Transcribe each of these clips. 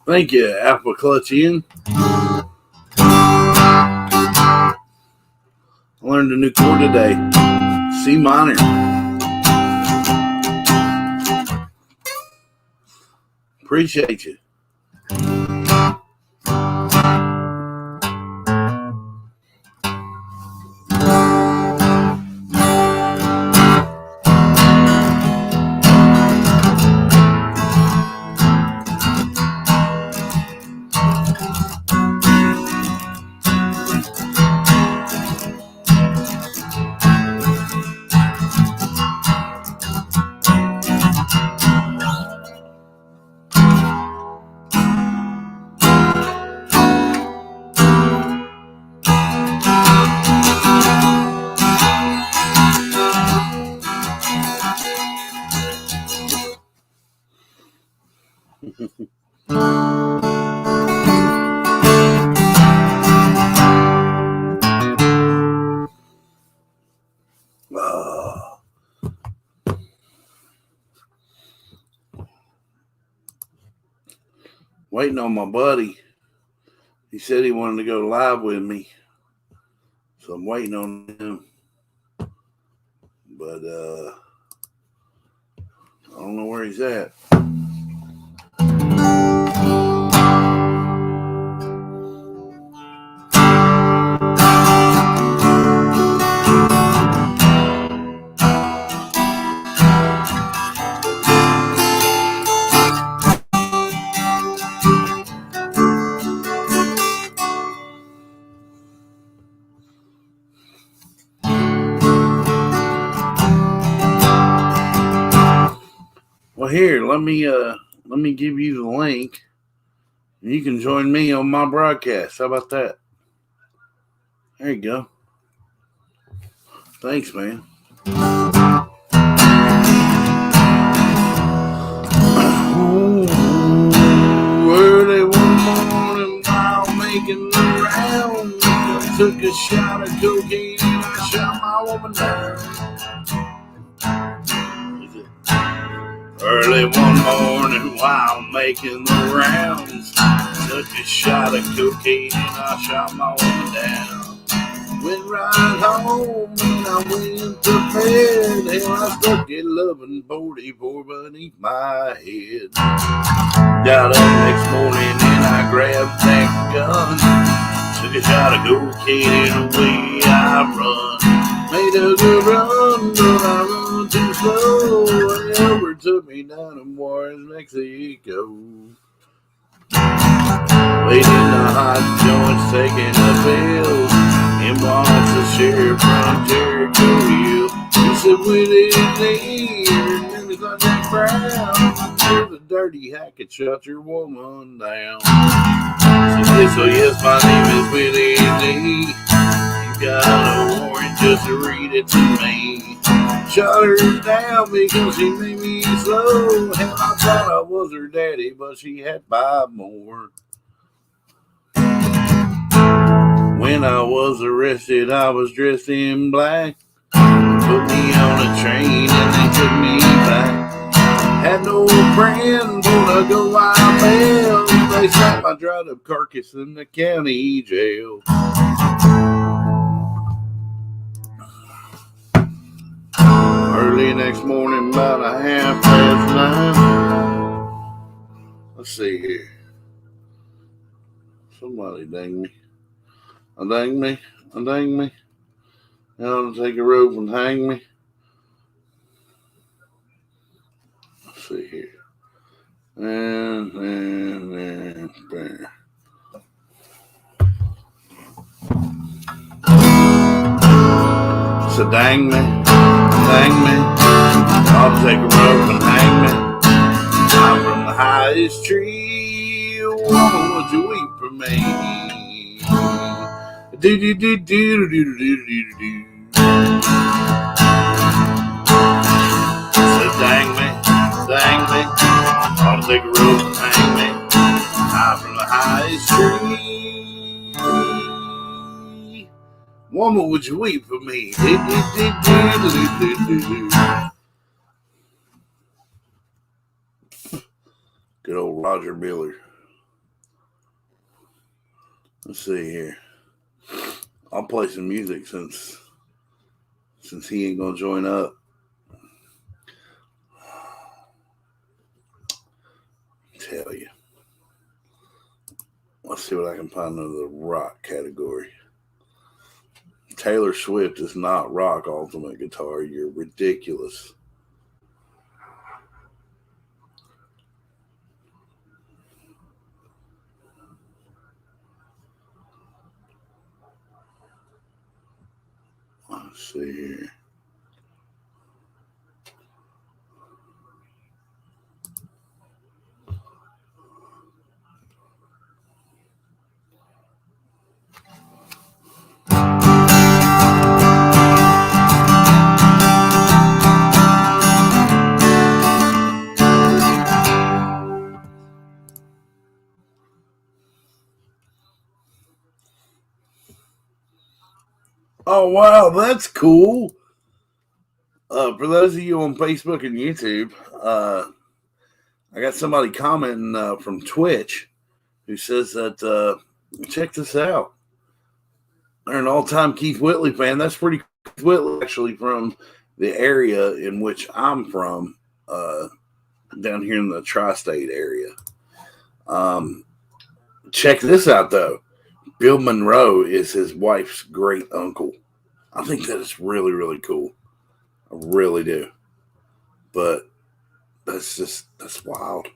Thank you, Alpha Clutch Ian. I learned a new chord today, C minor. Appreciate you. Waiting on my buddy. He said he wanted to go live with me, so I'm waiting on him. But I don't know where he's at. Well, here, let me give you the link, and you can join me on my broadcast. How about that? There you go. Thanks, man. Early one morning while making the rounds, I took a shot of cocaine and I shot my woman down. Early one morning while making the rounds, took a shot of cocaine and I shot my woman down. Went right home and I went to bed, and I stuck a loving 44 beneath my head. Got up next morning and I grabbed that gun, took a shot of cocaine and away I run. Made a good run, but I run too slow. Edward took me down in Juarez, Mexico. Laid in the hot joints, taking a pill, and watched the sheriff from Jericho Hill. He said, "With it here, and it's like Jack Brown. You're the dirty hack that shut your woman down." So yes, my name is Willie D. You got a warrant just to read it to me. Shut her down because she made me slow. Hell, I thought I was her daddy, but she had 5 more. When I was arrested, I was dressed in black. Put me on a train and they took me back. Had no friend for to go wild bail. They slapped my dried up carcass in the county jail. Early next morning, about 9:30. Let's see here. Somebody dang me. Dang me. Now to take a rope and hang me. Let's see here. And there. So dang me. I'll take a rope and hang me. I'm from the highest tree. Woman, would you weep for me? Do. Said, dang me, ought to take a rope and hang me high from the highest tree. Woman, would you weep for me? Good old Roger Miller. Let's see here. I'll play some music since he ain't gonna join up. Tell you. Let's see what I can find under the rock category. Taylor Swift is not rock ultimate guitar. You're ridiculous. Let's see here. Oh, wow, that's cool. For those of you on Facebook and YouTube, I got somebody commenting from Twitch who says that, check this out. They're an all-time Keith Whitley fan. That's pretty Keith Whitley, actually, from the area in which I'm from, down here in the tri-state area. Check this out, though. Bill Monroe is his wife's great uncle. I think that is really, really cool. I really do. But that's wild.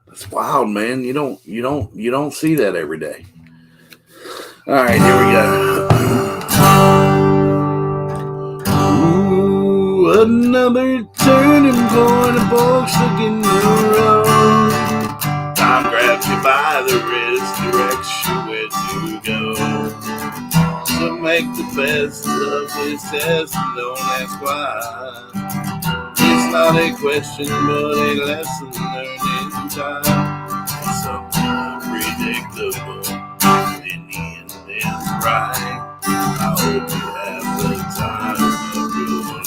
That's wild, man. You don't see that every day. All right, here we go. Ooh, another turning point, a fork stuck in the road. Time grabs you by the wrist, directs you where to go. So make the best of this test and don't ask why. It's not a question, but a lesson learned in time. It's something unpredictable, in the end is right. I hope you have the time of your life.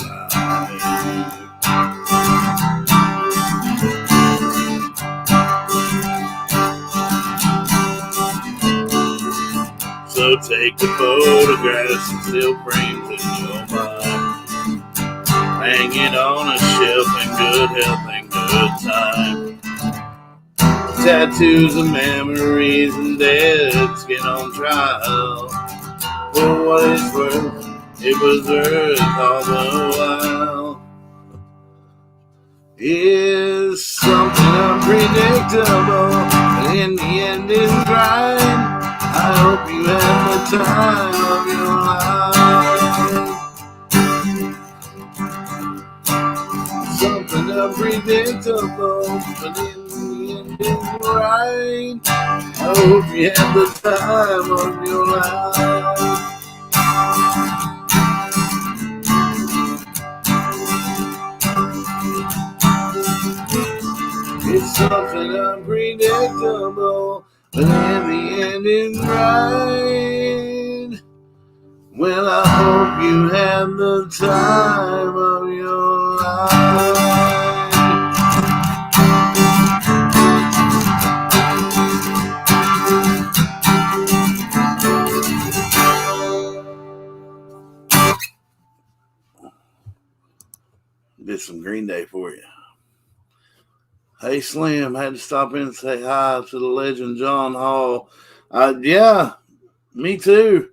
So take the photographs and still frames in your mind. Hang it on a shelf in good health and good time. Tattoos of memories and dead skin on trial. For what it's worth, it was worth all the while. It's something unpredictable, but in the end it's right. I hope you have the time of your life. Something unpredictable, but in the end it's right. I hope you have the time of your life. It's something unpredictable, but in the end it's right. Well, I hope you have the time of your life. Did some Green Day for you. Hey, Slim, had to stop in and say hi to the legend John Hall. Yeah, me too.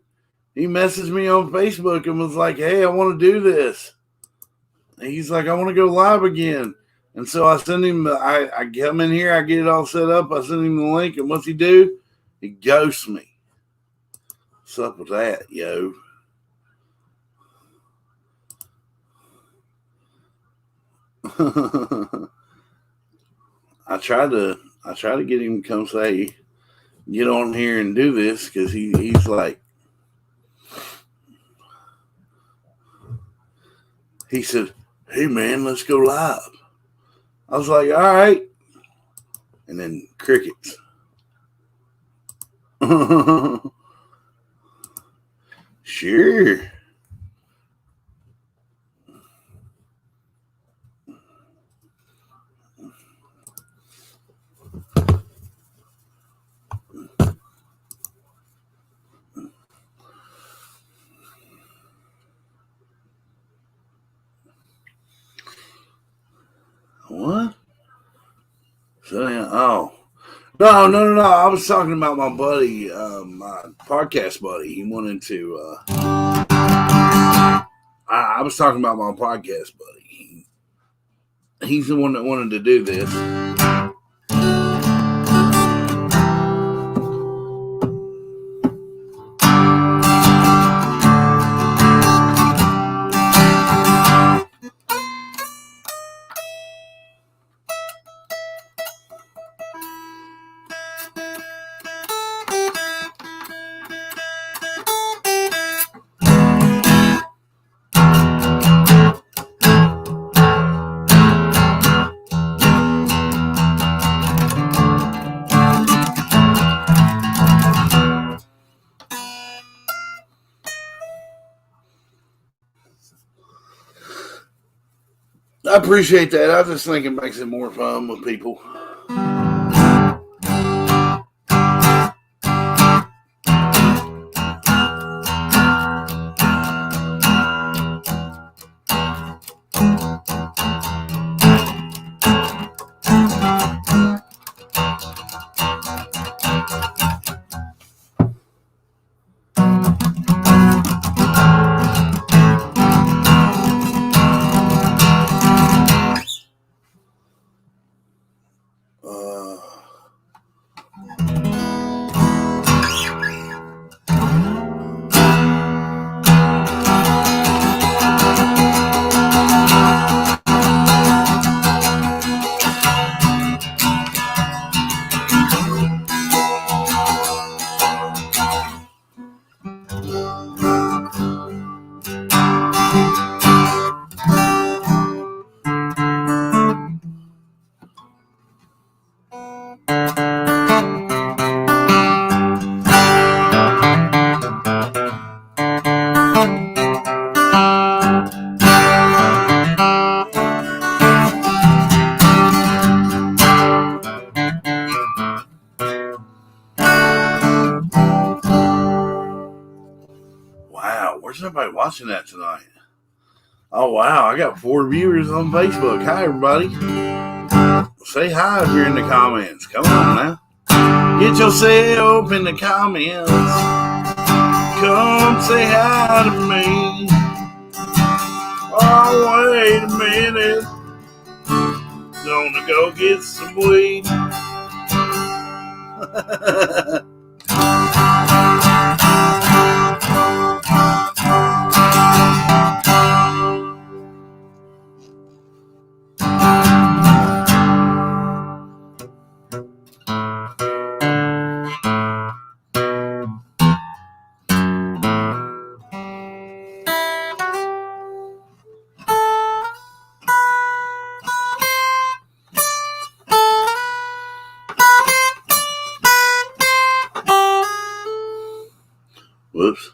He messaged me on Facebook and was like, hey, I want to do this. And he's like, I want to go live again. And so I send him, I come in here, I get it all set up. I send him the link, and what's he do? He ghosts me. What's up with that, yo? I tried to get him to come say, get on here and do this, because he's like, he said, "Hey man, let's go live." I was like, "All right," and then crickets. Sure. What? So, yeah, oh. No. I was talking about my buddy, my podcast buddy. He wanted to. I was talking about my podcast buddy. He's the one that wanted to do this. I appreciate that. I just think it makes it more fun with people. Wow, where's everybody watching that tonight? Oh, wow, I got 4 viewers on Facebook. Hi, everybody. Say hi if you're in the comments. Come on now. Get yourself in the comments. Come say hi to me. Oh, wait a minute. Gonna go get some weed. Whoops.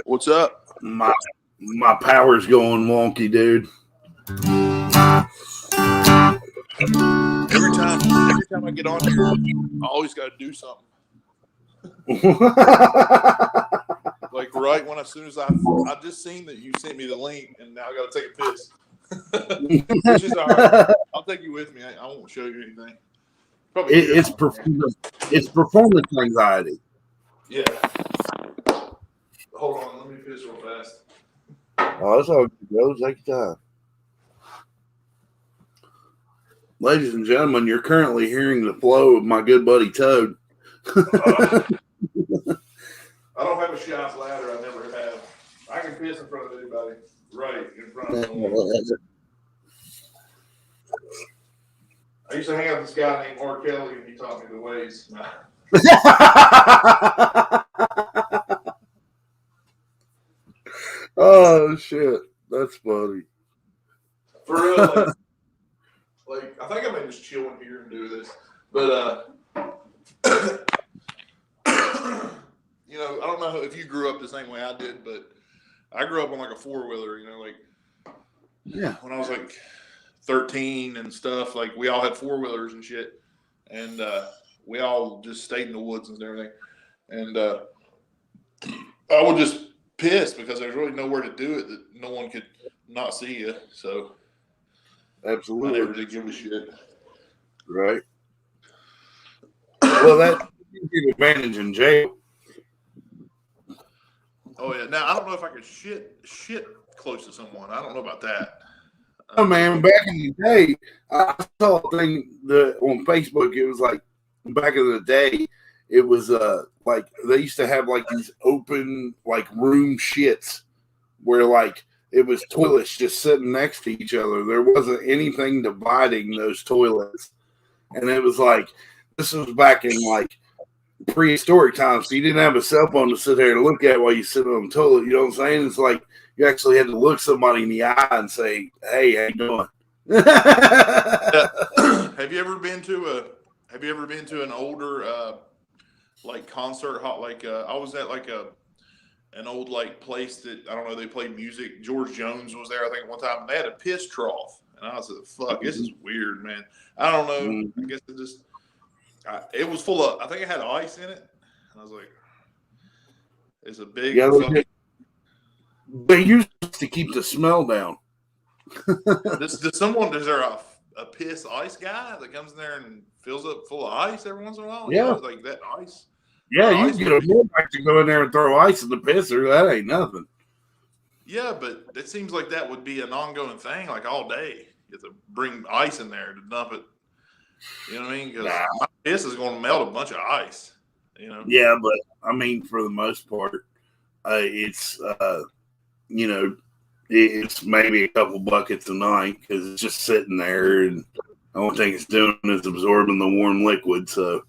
What's up? My power's going wonky, dude. Every time I get on here, I always got to do something. Like right when as soon as I just seen that you sent me the link, and now I got to take a piss. Which is all right. I'll take you with me. I won't show you anything. Probably it's performance anxiety. Yeah. Hold on, let me piss real fast. Oh, that's all good, bro. Take your time. Ladies and gentlemen, you're currently hearing the flow of my good buddy Toad. I don't have a shot's ladder. I never have. I can piss in front of anybody. Right in front of someone. I used to hang out with this guy named R. Kelly, and he taught me the ways. Oh shit, that's funny. For real, like I think I may just chill in here and do this, but you know, I don't know if you grew up the same way I did, but I grew up on like a 4-wheeler. You know, like when I was like 13 and stuff, like we all had 4-wheelers and shit, and we all just stayed in the woods and everything, and I would just piss because there's really nowhere to do it that no one could not see you. So absolutely, I never did give a shit. Right. Well, that's an advantage in jail. Oh yeah. Now I don't know if I could shit close to someone. I don't know about that. Oh man, back in the day, I saw a thing that on Facebook. It was like back in the day, it was like they used to have like these open like room shits where like it was toilets just sitting next to each other. There wasn't anything dividing those toilets, and it was like this was back in like prehistoric times. So you didn't have a cell phone to sit there and look at while you sit on the toilet. You know what I'm saying? It's like you actually had to look somebody in the eye and say, "Hey, how you doing?" Have you ever been to an older like concert hall? Like I was at like an old like place that I don't know. They played music. George Jones was there, I think, one time. And they had a piss trough, and I said, "Fuck, this is weird, man." I don't know. I guess it was full of. I think it had ice in it, and I was like, "It's a big." Yeah, they used to keep the smell down. Is there a piss ice guy that comes in there and fills up full of ice every once in a while? Yeah, you know, like that ice. Yeah, you can get a millback to go in there and throw ice in the pisser. That ain't nothing. Yeah, but it seems like that would be an ongoing thing, like all day. You have to bring ice in there to dump it. You know what I mean? Because my piss is going to melt a bunch of ice. You know? Yeah, but I mean, for the most part, it's you know, it's maybe a couple buckets a night because it's just sitting there, and the only thing it's doing is absorbing the warm liquid. So,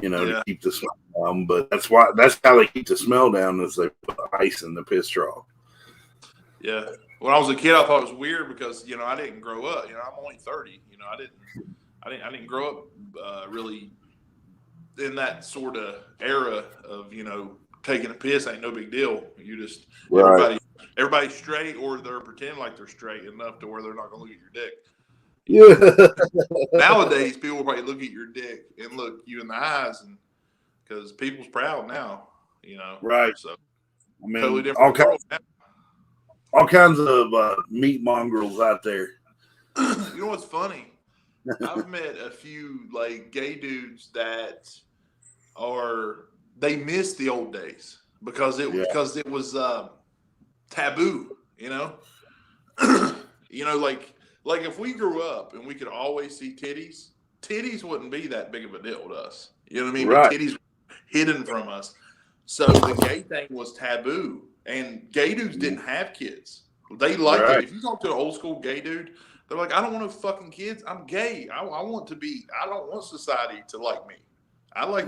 you know, to keep the smell down. But that's how they keep the smell down is they put ice in the piss trough. Yeah. When I was a kid, I thought it was weird because you know I didn't grow up. You know, I'm only 30. You know, I didn't grow up really in that sort of era of you know taking a piss ain't no big deal. You just everybody's straight or they're pretending like they're straight enough to where they're not going to look at your dick. Yeah. Nowadays, people probably look at your dick and look you in the eyes, and because people's proud now, you know. Right. So I mean, totally different world now. All kinds of meat mongrels out there. You know what's funny? I've met a few like gay dudes that they miss the old days because it was taboo, you know. You know, like if we grew up and we could always see titties wouldn't be that big of a deal to us. You know what I mean? Right. But titties were hidden from us. So the gay thing was taboo, and gay dudes didn't have kids. They like it. If you talk to an old school gay dude, they're like, I don't want no fucking kids. I'm gay. I want to be. I don't want society to like me. I like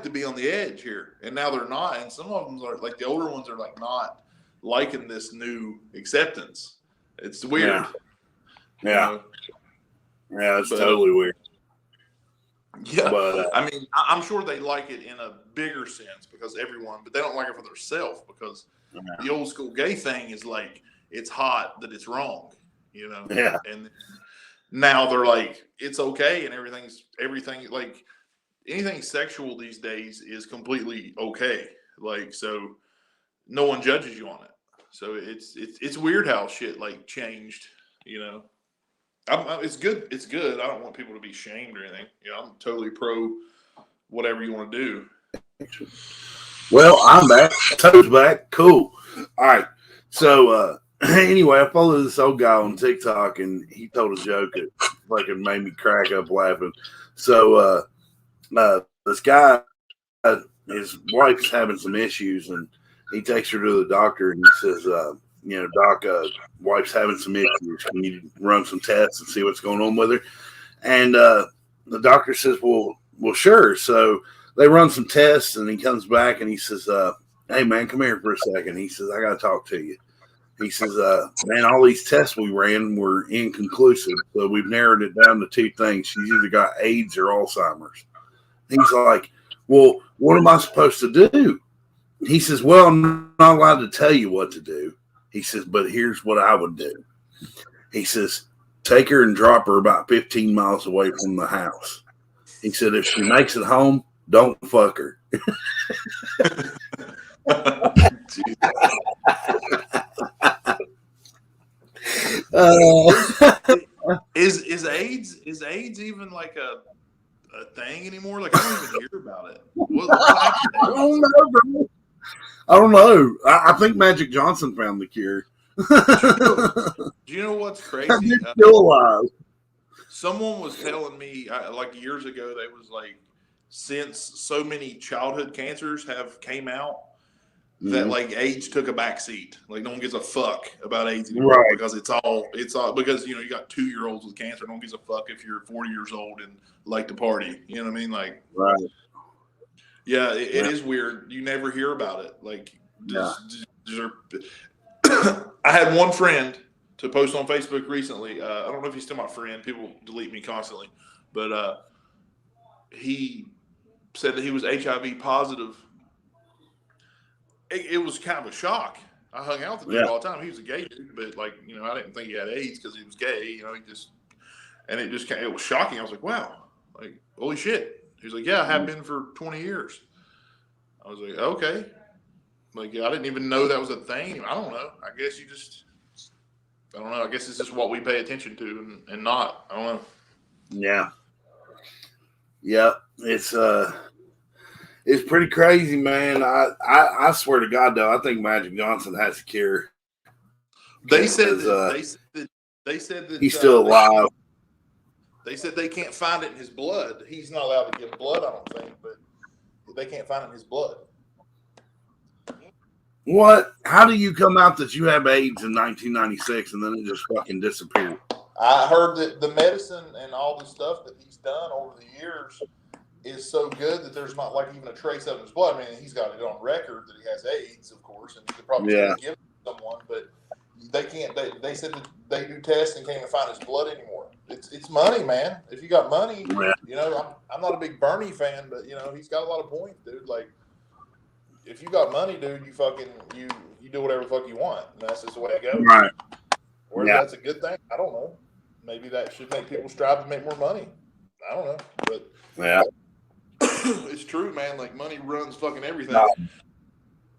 to be on the edge here. And now they're not. And some of them are like the older ones are like not liking this new acceptance. It's weird. Yeah, it's totally weird. Yeah, but I mean, I'm sure they like it in a bigger sense because but they don't like it for themselves because the old school gay thing is like it's hot that it's wrong, you know. Yeah. And now they're like it's okay and everything like anything sexual these days is completely okay. Like so, no one judges you on it. So it's weird how shit like changed, you know. It's good. It's good. I don't want people to be shamed or anything. You know, I'm totally pro whatever you want to do. Well, I'm back. Toad's back. Cool. All right. So anyway, I followed this old guy on TikTok, and he told a joke that fucking made me crack up laughing. So this guy, his wife's having some issues, and he takes her to the doctor, and he says, Doc, wife's having some issues. Can you run some tests and see what's going on with her? And the doctor says, well, sure. So they run some tests, and he comes back, and he says, hey, man, come here for a second. He says, I got to talk to you. He says, man, all these tests we ran were inconclusive. So we've narrowed it down to two things. She's either got AIDS or Alzheimer's. He's like, well, what am I supposed to do? He says, well, I'm not allowed to tell you what to do. He says, but here's what I would do. He says, take her and drop her about 15 miles away from the house. He said, if she makes it home, don't fuck her. Is AIDS even like a thing anymore? Like, I don't even hear about it. I don't know, bro. I don't know. I think Magic Johnson found the cure. Do you know what's crazy? He's still alive. Someone was telling me like years ago, they was like, since so many childhood cancers have came out, that like AIDS took a backseat. Like, no one gives a fuck about AIDS anymore, right? Because it's all because you got 2-year-olds with cancer. No one gives a fuck if you're 40 years old and like to party. You know what I mean? Like, right. Yeah, it is weird. You never hear about it. Like, I had one friend to post on Facebook recently. I don't know if he's still my friend. People delete me constantly, but he said that he was HIV positive. It was kind of a shock. I hung out with the dude all the time. He was a gay dude, but I didn't think he had AIDS because he was gay. It was shocking. I was like, wow, like, holy shit. He was like, yeah, I have been for 20 years. I was like, okay. Like, I didn't even know that was a thing. I don't know. I guess I don't know. I guess it's just what we pay attention to and not. I don't know. Yeah. Yeah. It's pretty crazy, man. I swear to God, though, I think Magic Johnson has a cure. They said that he's still alive. They said they can't find it in his blood. He's not allowed to give blood, I don't think, but they can't find it in his blood. What? How do you come out that you have AIDS in 1996 and then it just fucking disappeared? I heard that the medicine and all the stuff that he's done over the years is so good that there's not like even a trace of his blood. I mean, he's got it on record that he has AIDS, of course, and he could probably give it to someone, but they can't. They said that they do tests and can't even find his blood anymore. It's money, man. If you got money, I'm not a big Bernie fan, but he's got a lot of points, dude. Like, if you got money, dude, you fucking you do whatever the fuck you want, and that's just the way it goes. Right. Or that's a good thing. I don't know. Maybe that should make people strive to make more money. I don't know, but it's true, man. Like, money runs fucking everything.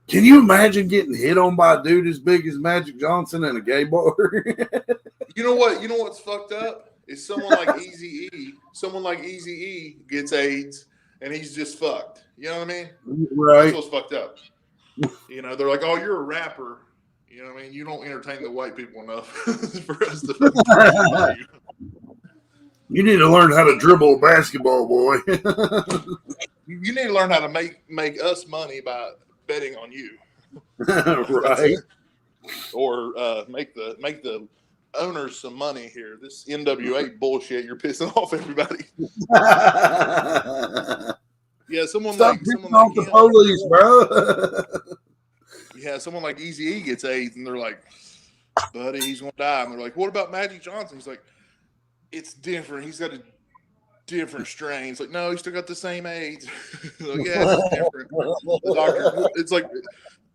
Can you imagine getting hit on by a dude as big as Magic Johnson in a gay bar? You know what? You know what's fucked up is someone like Eazy-E. Someone like Eazy-E gets AIDS and he's just fucked. You know what I mean? Right. That's what's fucked up. They're like, "Oh, you're a rapper." You know what I mean? You don't entertain the white people enough for us to. You need to learn how to dribble a basketball, boy. You need to learn how to make us money by betting on you. Right. Or make the owners some money here. This NWA bullshit, you're pissing off everybody. Yeah, someone like the police, bro. Yeah, someone like Eazy-E gets AIDS and they're like, buddy, he's gonna die. And they're like, what about Magic Johnson? He's like, it's different. He's got a different strain. It's like, no, he's still got the same AIDS. Like, yeah, it's different. The doctor, it's like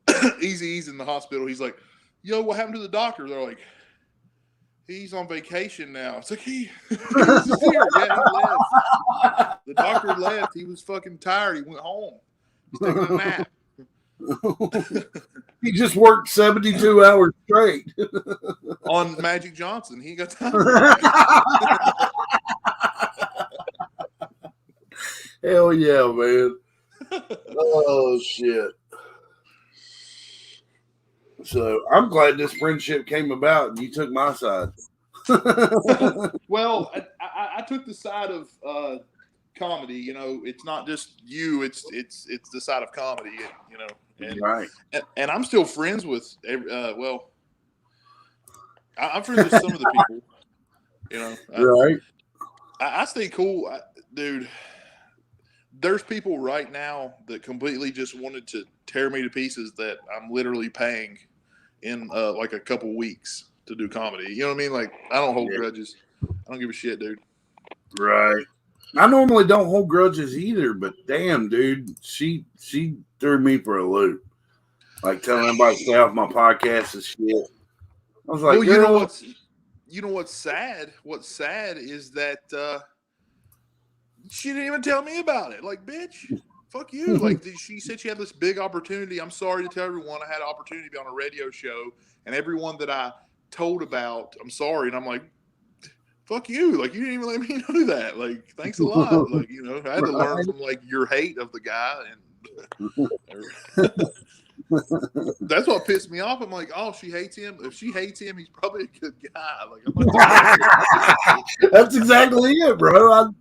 Eazy-E's in the hospital. He's like, yo, what happened to the doctor? They're like, he's on vacation now. It's like, he was here. Yeah, he left. The doctor left. He was fucking tired. He went home. He's taking a nap. He just worked 72 hours straight on Magic Johnson. He ain't got time for that. Hell yeah, man. Oh shit. So I'm glad this friendship came about and you took my side. Well, I took the side of comedy. You know, it's not just you; it's the side of comedy. You know, and Right. and I'm still friends with. Well, I'm friends with some of the people. You know, Right. I stay cool, dude. There's people right now that completely just wanted to tear me to pieces that I'm literally paying in like a couple weeks to do comedy. You know what I mean? Like, I don't hold grudges. I don't give a shit, dude. Right. I normally don't hold grudges either, but damn, dude, she threw me for a loop. Like telling everybody to stay off my podcast and shit. I was like, Well, girl, you know what's sad? What's sad is that she didn't even tell me about it. Like, bitch, fuck you. Like, she said she had this big opportunity. I'm sorry to tell everyone I had an opportunity to be on a radio show, and everyone that I told about, I'm sorry. And I'm like, fuck you. Like, you didn't even let me know that. Like, thanks a lot. Like, you know, I had to learn from, like, your hate of the guy. And that's what pissed me off. I'm like, oh, she hates him. If she hates him, he's probably a good guy. Like, I'm not that's exactly it, bro. I'm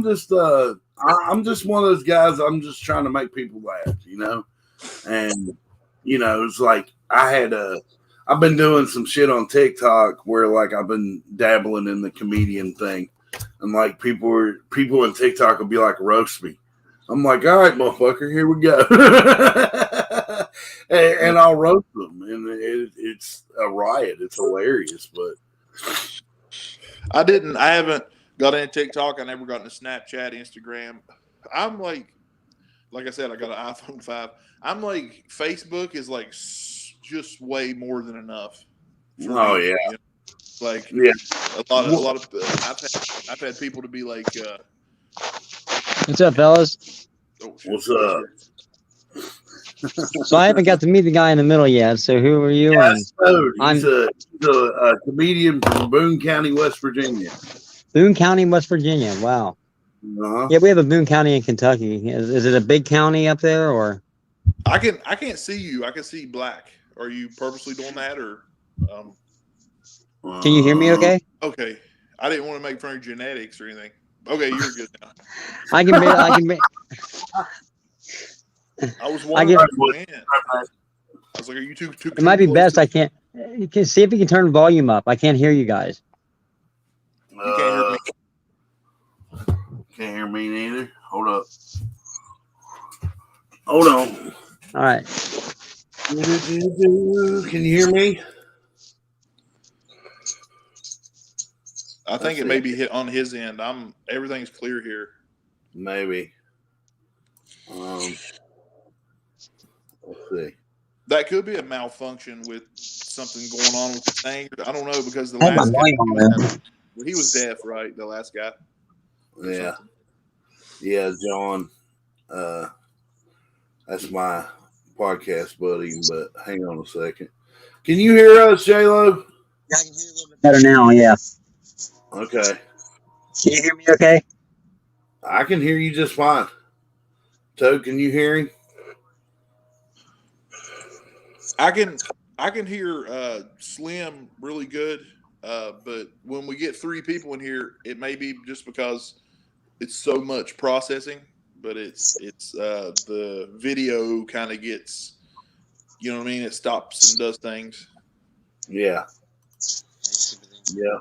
just one of those guys. I'm just trying to make people laugh, and it's like I've been doing some shit on TikTok where like I've been dabbling in the comedian thing, and like people in TikTok will be like, roast me. I'm like, all right, motherfucker, here we go. and I'll roast them, and it's a riot. It's hilarious, but I haven't got into TikTok. I never got into Snapchat, Instagram. I'm like I said, I got an iPhone 5. I'm like, Facebook is like just way more than enough. Oh me, yeah, you know? Like a lot of. I've had people to be like, "What's up, fellas? Oh, what's up?" So I haven't got to meet the guy in the middle yet. So who are you? He's a comedian from Boone County, West Virginia. Boone County, West Virginia. Wow. Uh-huh. Yeah, we have a Boone County in Kentucky. Is it a big county up there, or? I can't see you. I can see black. Are you purposely doing that, or? Can you hear me? Okay. Okay. I didn't want to make fun of genetics or anything. Okay, you're good now. I can. I was wondering. I was like, "Are you too?" It might be best. I can't. You can see if you can turn the volume up. I can't hear you guys. You can't hear me. Can't hear me neither. Hold up. Hold on. All right. Can you hear me? I think it may be hit on his end. Everything's clear here. Maybe. Let's see. That could be a malfunction with something going on with the thing. I don't know, because the I have my last volume on guy, he was deaf, right? The last guy. Yeah. Yeah, John. That's my podcast buddy, but hang on a second. Can you hear us, J-Lo? Yeah, I can hear you a little bit better now, yeah. Okay. Can you hear me okay? I can hear you just fine. Toad, can you hear him? I can hear Slim really good, but when we get 3 people in here, it may be just because it's so much processing, but it's the video kind of gets, you know what I mean? It stops and does things. Yeah. Yeah.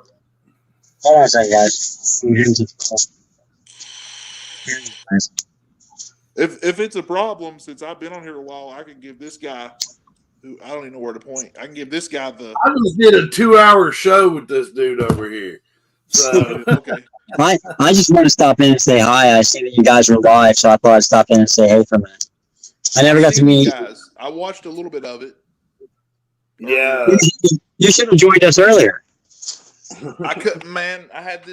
Hold on a second, guys. If it's a problem, since I've been on here a while, I can give this guy, who I don't even know where to point. I can give this guy the. I just did a 2-hour show with this dude over here. So okay. I just want to stop in and say hi. I see that you guys were live, so I thought I'd stop in and say hey for a minute. I never got to meet you guys. I watched a little bit of it. Yeah. You should have joined us earlier. I couldn't, man. I had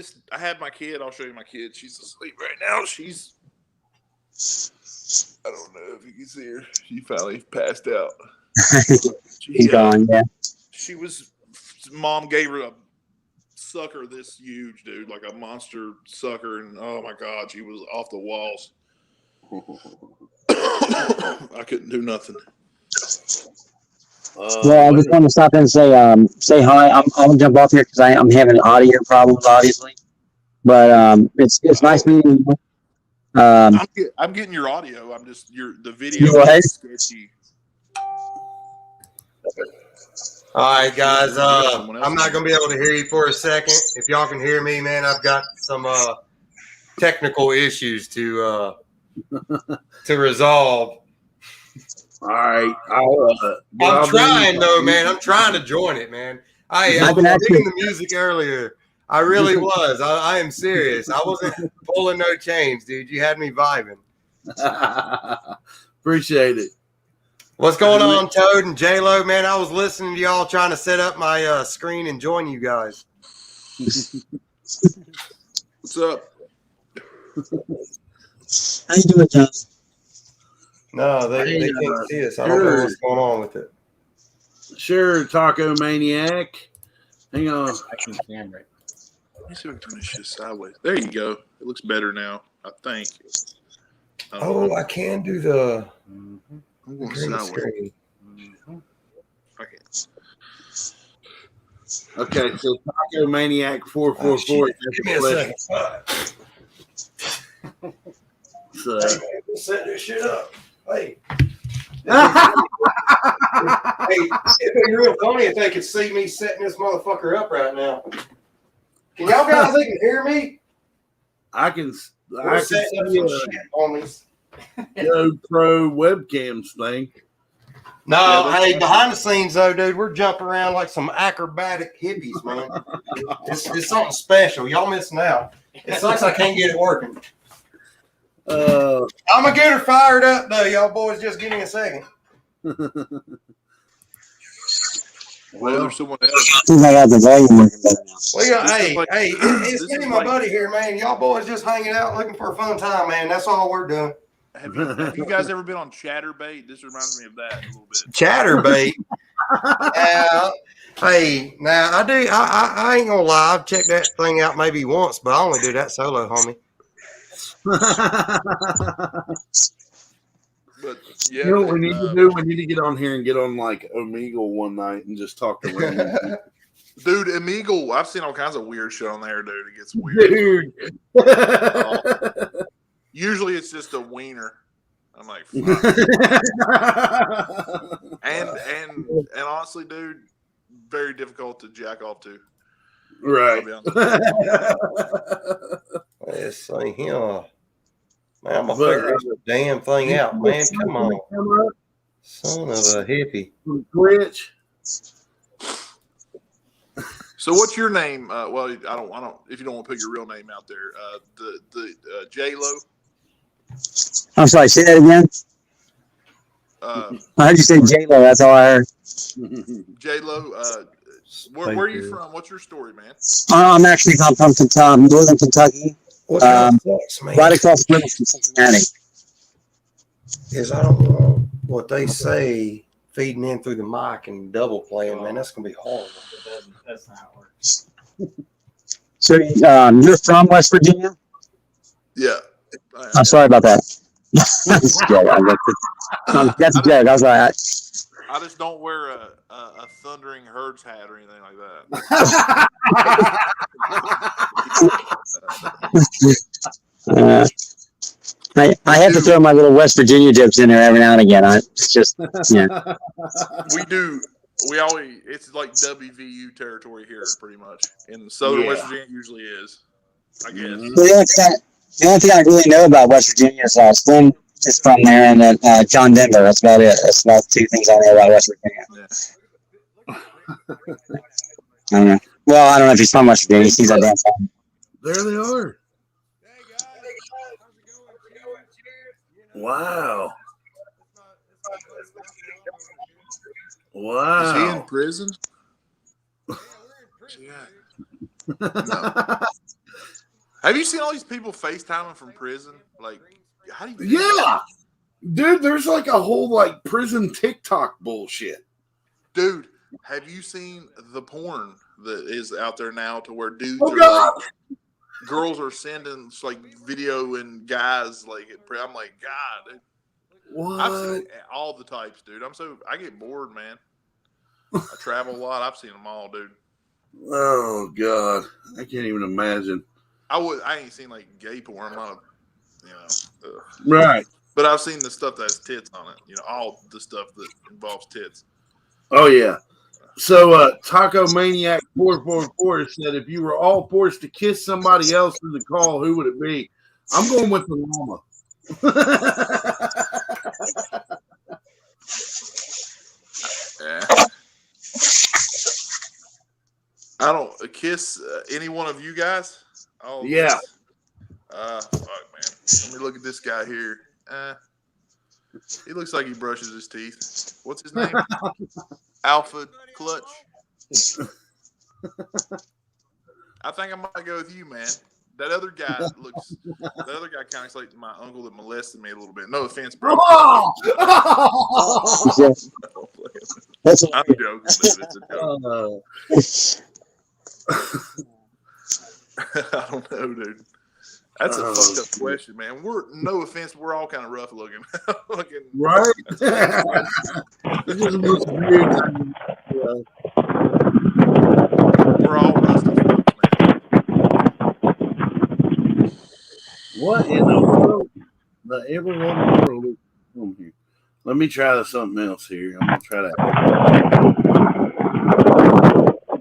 my kid. I'll show you my kid. She's asleep right now. I don't know if you can see her. She finally passed out. He's gone. Yeah. She was. Mom gave her a sucker this huge, dude, like a monster sucker, and oh my god, she was off the walls. I couldn't do nothing. Well, I just want to stop in and say hi. I'm gonna jump off here because I'm having audio problems, obviously. But it's nice meeting you. I'm getting your audio. I'm just the video is sketchy. All right, guys. I'm not gonna be able to hear you for a second. If y'all can hear me, man, I've got some technical issues to resolve. All right. I'm trying though, man. I'm trying to join it, man. I was digging the music earlier. I really was. I am serious. I wasn't pulling no chains, dude. You had me vibing. Appreciate it. What's going on, Toad and J-Lo, man? I was listening to y'all trying to set up my screen and join you guys. What's up? How you doing, John? No, they can't see us. I don't know what's going on with it. Sure, Taco Maniac. Hang on. Let me see if I can turn this shit sideways. There you go. It looks better now, I think. I can do the I'm going green sideways. screen. Okay, so Taco Maniac 444. Give me a second. So, Set this shit up. Hey. It'd be real funny if they could see me setting this motherfucker up right now. Can y'all guys even hear me? I can We're setting up see some a shit on these. GoPro webcams thing. No, hey, behind the scenes though, dude, we're jumping around like some acrobatic hippies, man. It's something special. Y'all missing out. It sucks I can't get it working. I'm gonna get her fired up though. Y'all boys just give me a second. Well, there's someone else. I think I got the volume working better now. Well, it's me and my buddy here, man. Y'all boys just hanging out looking for a fun time, man. That's all we're doing. Have you guys ever been on Chatterbait? This reminds me of that a little bit. Chatterbait. Hey, now I do. I ain't gonna lie. I've checked that thing out maybe once, but I only do that solo, homie. But yeah, You know what we need to do? We need to get on here and get on like Omegle one night and just talk to random people. Dude, Omegle, I've seen all kinds of weird shit on there, dude. It gets weird. Dude. Usually it's just a wiener. I'm like, fuck. and honestly, dude, very difficult to jack off to. Right. Let's see here. Man, I'm gonna figure this damn thing out, man. Come on. Son of a hippie. Twitch. So what's your name? Well, I don't. If you don't want to put your real name out there, the J-Lo. I'm sorry, say that again. I heard you say J-Lo. That's all I heard. J-Lo. Where are you from? What's your story, man? I'm actually from northern Kentucky. What kind of sucks, man? Right across the river from Cincinnati. Is I don't know what they say feeding in through the mic and double playing, man. That's gonna be horrible. That's not how it works. So you're from West Virginia? Yeah. I'm sorry about that. That's a joke. That's a joke. I was like, I just don't wear a Thundering Herds hat or anything like that. I have to throw my little West Virginia jokes in there every now and again. It's just, yeah. We do. We always. It's like WVU territory here, pretty much. In southern West Virginia, it usually is. I guess. The only thing I really know about West Virginia is Slim is from there, and then John Denver. That's about it. That's about two things I know about West Virginia. Yeah. I don't know. Well, I don't know if he's from West Virginia. He sees that damn song. There they are. Wow. Wow. Is he in prison? No. Have you seen all these people FaceTiming from prison? Like, how do you? Yeah. Dude, there's like a whole like prison TikTok bullshit. Dude, have you seen the porn that is out there now to where dudes Oh are God! like, girls are sending like video and guys like, I'm like, God, dude. I've seen What? all the types, dude. I get bored, man. I travel a lot. I've seen them all, dude. Oh God, I can't even imagine. I ain't seen like gay porn. I'm not, ugh. Right. But I've seen the stuff that has tits on it. All the stuff that involves tits. Oh yeah. So Taco Maniac 444 said, if you were all forced to kiss somebody else in the call, who would it be? I'm going with the llama. Yeah. I don't kiss any one of you guys. Oh yeah. Fuck, man. Let me look at this guy here. He looks like he brushes his teeth. What's his name? Alpha Clutch. I think I might go with you, man. That other guy kind of looks like my uncle that molested me a little bit. No offense, bro. Oh! I'm joking, dude. It's a joke. I don't know, dude. That's a fucked up question, man. No offense, we're all kind of rough looking. Right? It just looks weird. We're all rusty folks, man. What in the world? The ever-loving world is on here. Let me try something else here. I'm gonna try that.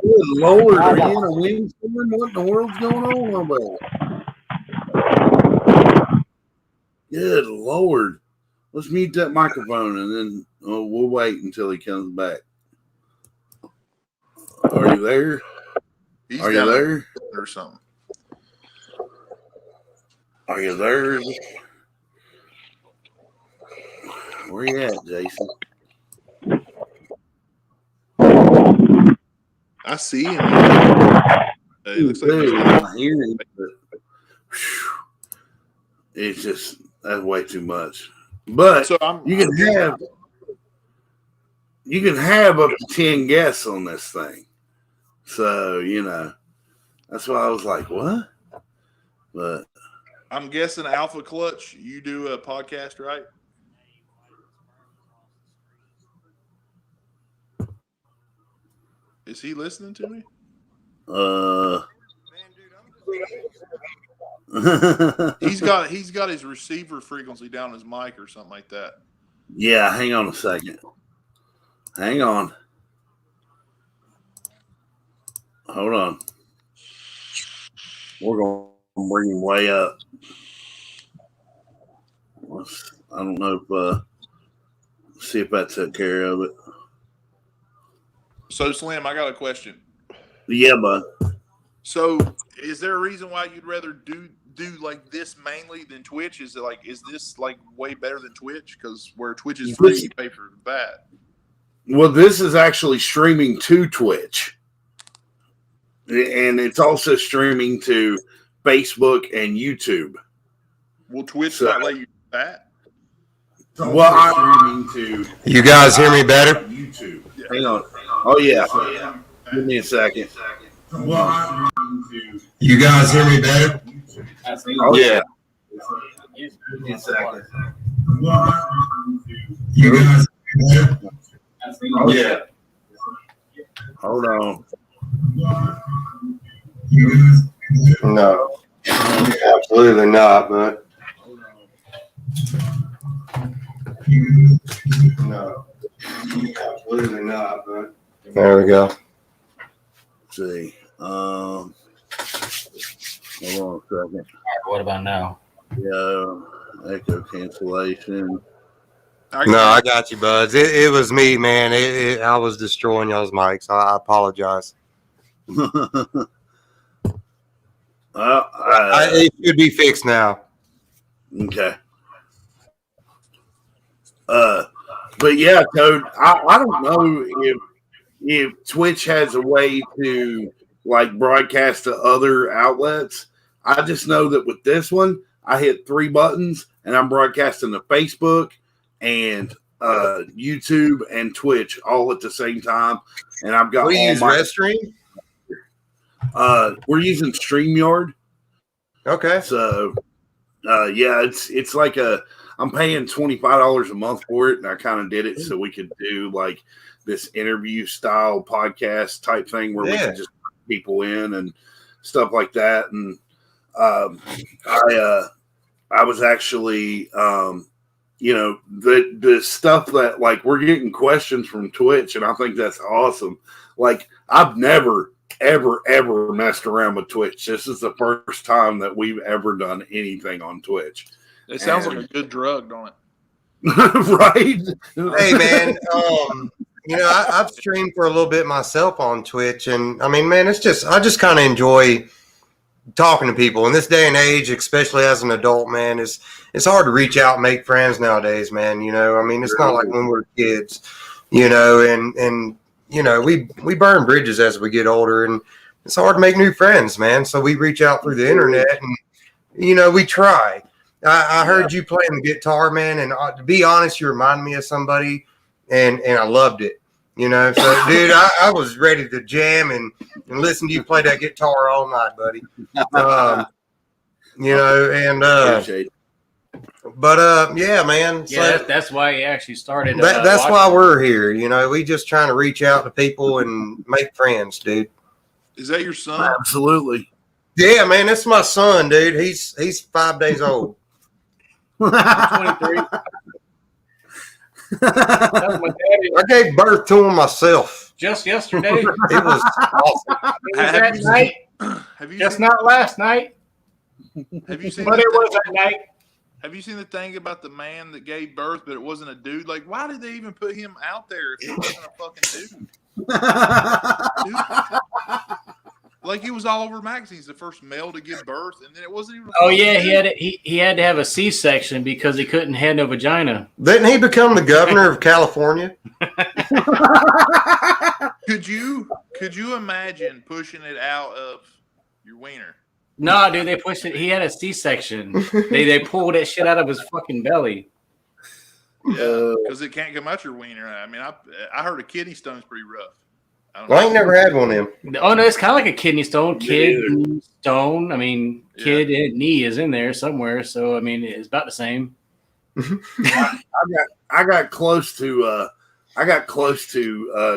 Good Lord, are you in a windstorm? What in the world's going on over there? Good Lord. Let's mute that microphone and then we'll wait until he comes back. Are you there? Are you there? Or something. Are you there? Where you at, Jason? I see him. It looks like I'm hearing it, but it's just that's way too much. But you can have up to 10 guests on this thing. So, that's why I was like, what? But I'm guessing Alpha Clutch, you do a podcast, right? Is he listening to me? He's got his receiver frequency down his mic or something like that. Yeah, hang on a second. Hang on. Hold on. We're going to bring him way up. I don't know if see if that took care of it. So Slim, I got a question. Yeah, bud. So is there a reason why you'd rather do like this mainly than Twitch? Is this like way better than Twitch? Because where Twitch is free, you pay for that. Well, this is actually streaming to Twitch. And it's also streaming to Facebook and YouTube. Will Twitch not let you do that? Well, I'm streaming to. You guys hear me better? YouTube. Yeah. Hang on. Oh yeah. Give me a second. Well, you guys hear me better? Oh yeah. Give me a second. You guys hear me better? Oh yeah. Hold on. No, absolutely not, but no, absolutely not, but there we go. Let's see. Hold on a second. What about now? Yeah, echo cancellation. No, I got you, buds. It was me, man. I was destroying y'all's mics. I apologize. It should be fixed now. Okay. But yeah, Code, I don't know if Twitch has a way to like broadcast to other outlets. I just know that with this one, I hit 3 buttons and I'm broadcasting to Facebook, and YouTube and Twitch all at the same time. And I've got What do you all use, my. Redstream? We're using StreamYard. Okay. So, yeah, it's like I'm paying $25 a month for it, and I kind of did it so we could do like this interview style podcast type thing where we could just put people in and stuff like that. And I was actually, the stuff that like we're getting questions from Twitch, and I think that's awesome. Like I've never ever messed around with Twitch. This is the first time that we've ever done anything on Twitch. It sounds like a good drug, don't it? Right? Hey, man. I've streamed for a little bit myself on Twitch, and I mean, man, I just kind of enjoy talking to people in this day and age, especially as an adult, man. It's hard to reach out and make friends nowadays, man. I mean, it's not like when we were kids, and we burn bridges as we get older, and it's hard to make new friends, man. So we reach out through the internet, and we try. I heard you playing the guitar, man, and to be honest, you remind me of somebody, and I loved it. So dude, I was ready to jam and listen to you play that guitar all night, buddy. Yeah, man. Yeah, that's why he actually started. That's why we're here. We just trying to reach out to people and make friends, dude. Is that your son? Absolutely. Yeah, man, that's my son, dude. He's 5 days old. I'm 23. That's my daddy. I gave birth to him myself. Just yesterday. It was awesome. It was that night. Just not last night. Have you seen? But it was that night. Have you seen the thing about the man that gave birth, but it wasn't a dude? Like, why did they even put him out there if he wasn't a fucking dude? Like, he was all over magazines, the first male to give birth, and then it wasn't even. Oh yeah, he had to have a C-section because he couldn't have no vagina. Didn't he become the governor of California? Could you imagine pushing it out of your wiener? No, dude, they pushed it. He had a C-section. They pulled that shit out of his fucking belly. Yeah, because it can't come out your wiener. I mean, I heard a kidney stone's pretty rough. I ain't never had one of them. Oh no, it's kind of like a kidney stone. Kidney stone. I mean, knee is in there somewhere. So I mean, it's about the same. I got close to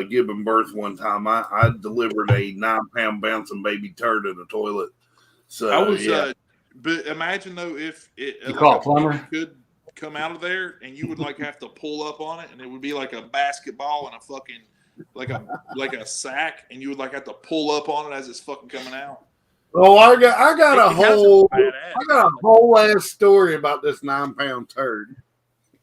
giving birth one time. I delivered a 9-pound bouncing baby turd in the toilet. So I was, but imagine though if you call a plumber could come out of there and you would like have to pull up on it and it would be like a basketball and a fucking like a sack and you would like have to pull up on it as it's fucking coming out. Well, I got a whole ass story about this 9-pound turd.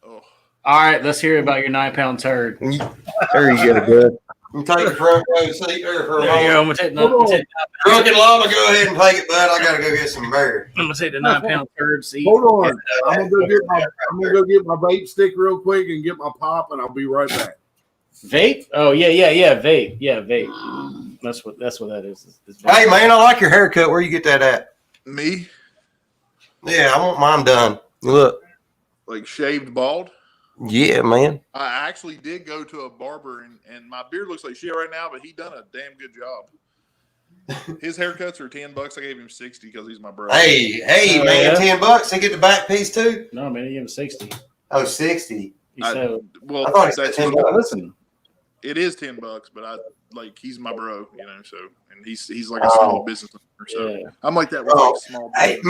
Oh. All right, let's hear about your 9-pound turd. There you go, bud. You take the front row seat there for a moment. I'm gonna take the Drunken Llama, go ahead and take it, bud. I gotta go get some beer. I'm gonna take the 9-pound turd seat. Hold on, I'm gonna go get my vape stick real quick and get my pop, and I'll be right back. Vape? Oh yeah, vape. Yeah, vape. That's what that is. It's Hey man, I like your haircut. Where you get that at? Me? Yeah, I want mine done. Look, like shaved bald. Yeah, man. I actually did go to a barber, and my beard looks like shit right now, but he done a damn good job. His haircuts are $10. I gave him 60 because he's my brother. Hey, man, yeah. $10. He get the back piece too. No, man, he gave him 60. Oh, 60. I thought he said $10. Listen, it is $10, but he's my bro, So, and he's like a small business owner. So yeah. I'm like that with like small. Hey,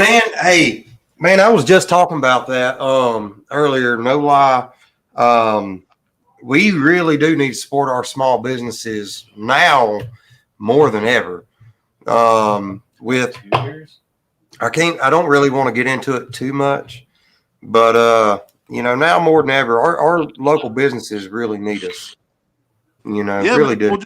man, I was just talking about that earlier. No lie. We really do need to support our small businesses now more than ever. With I don't really want to get into it too much, but now more than ever, our local businesses really need us. Really do.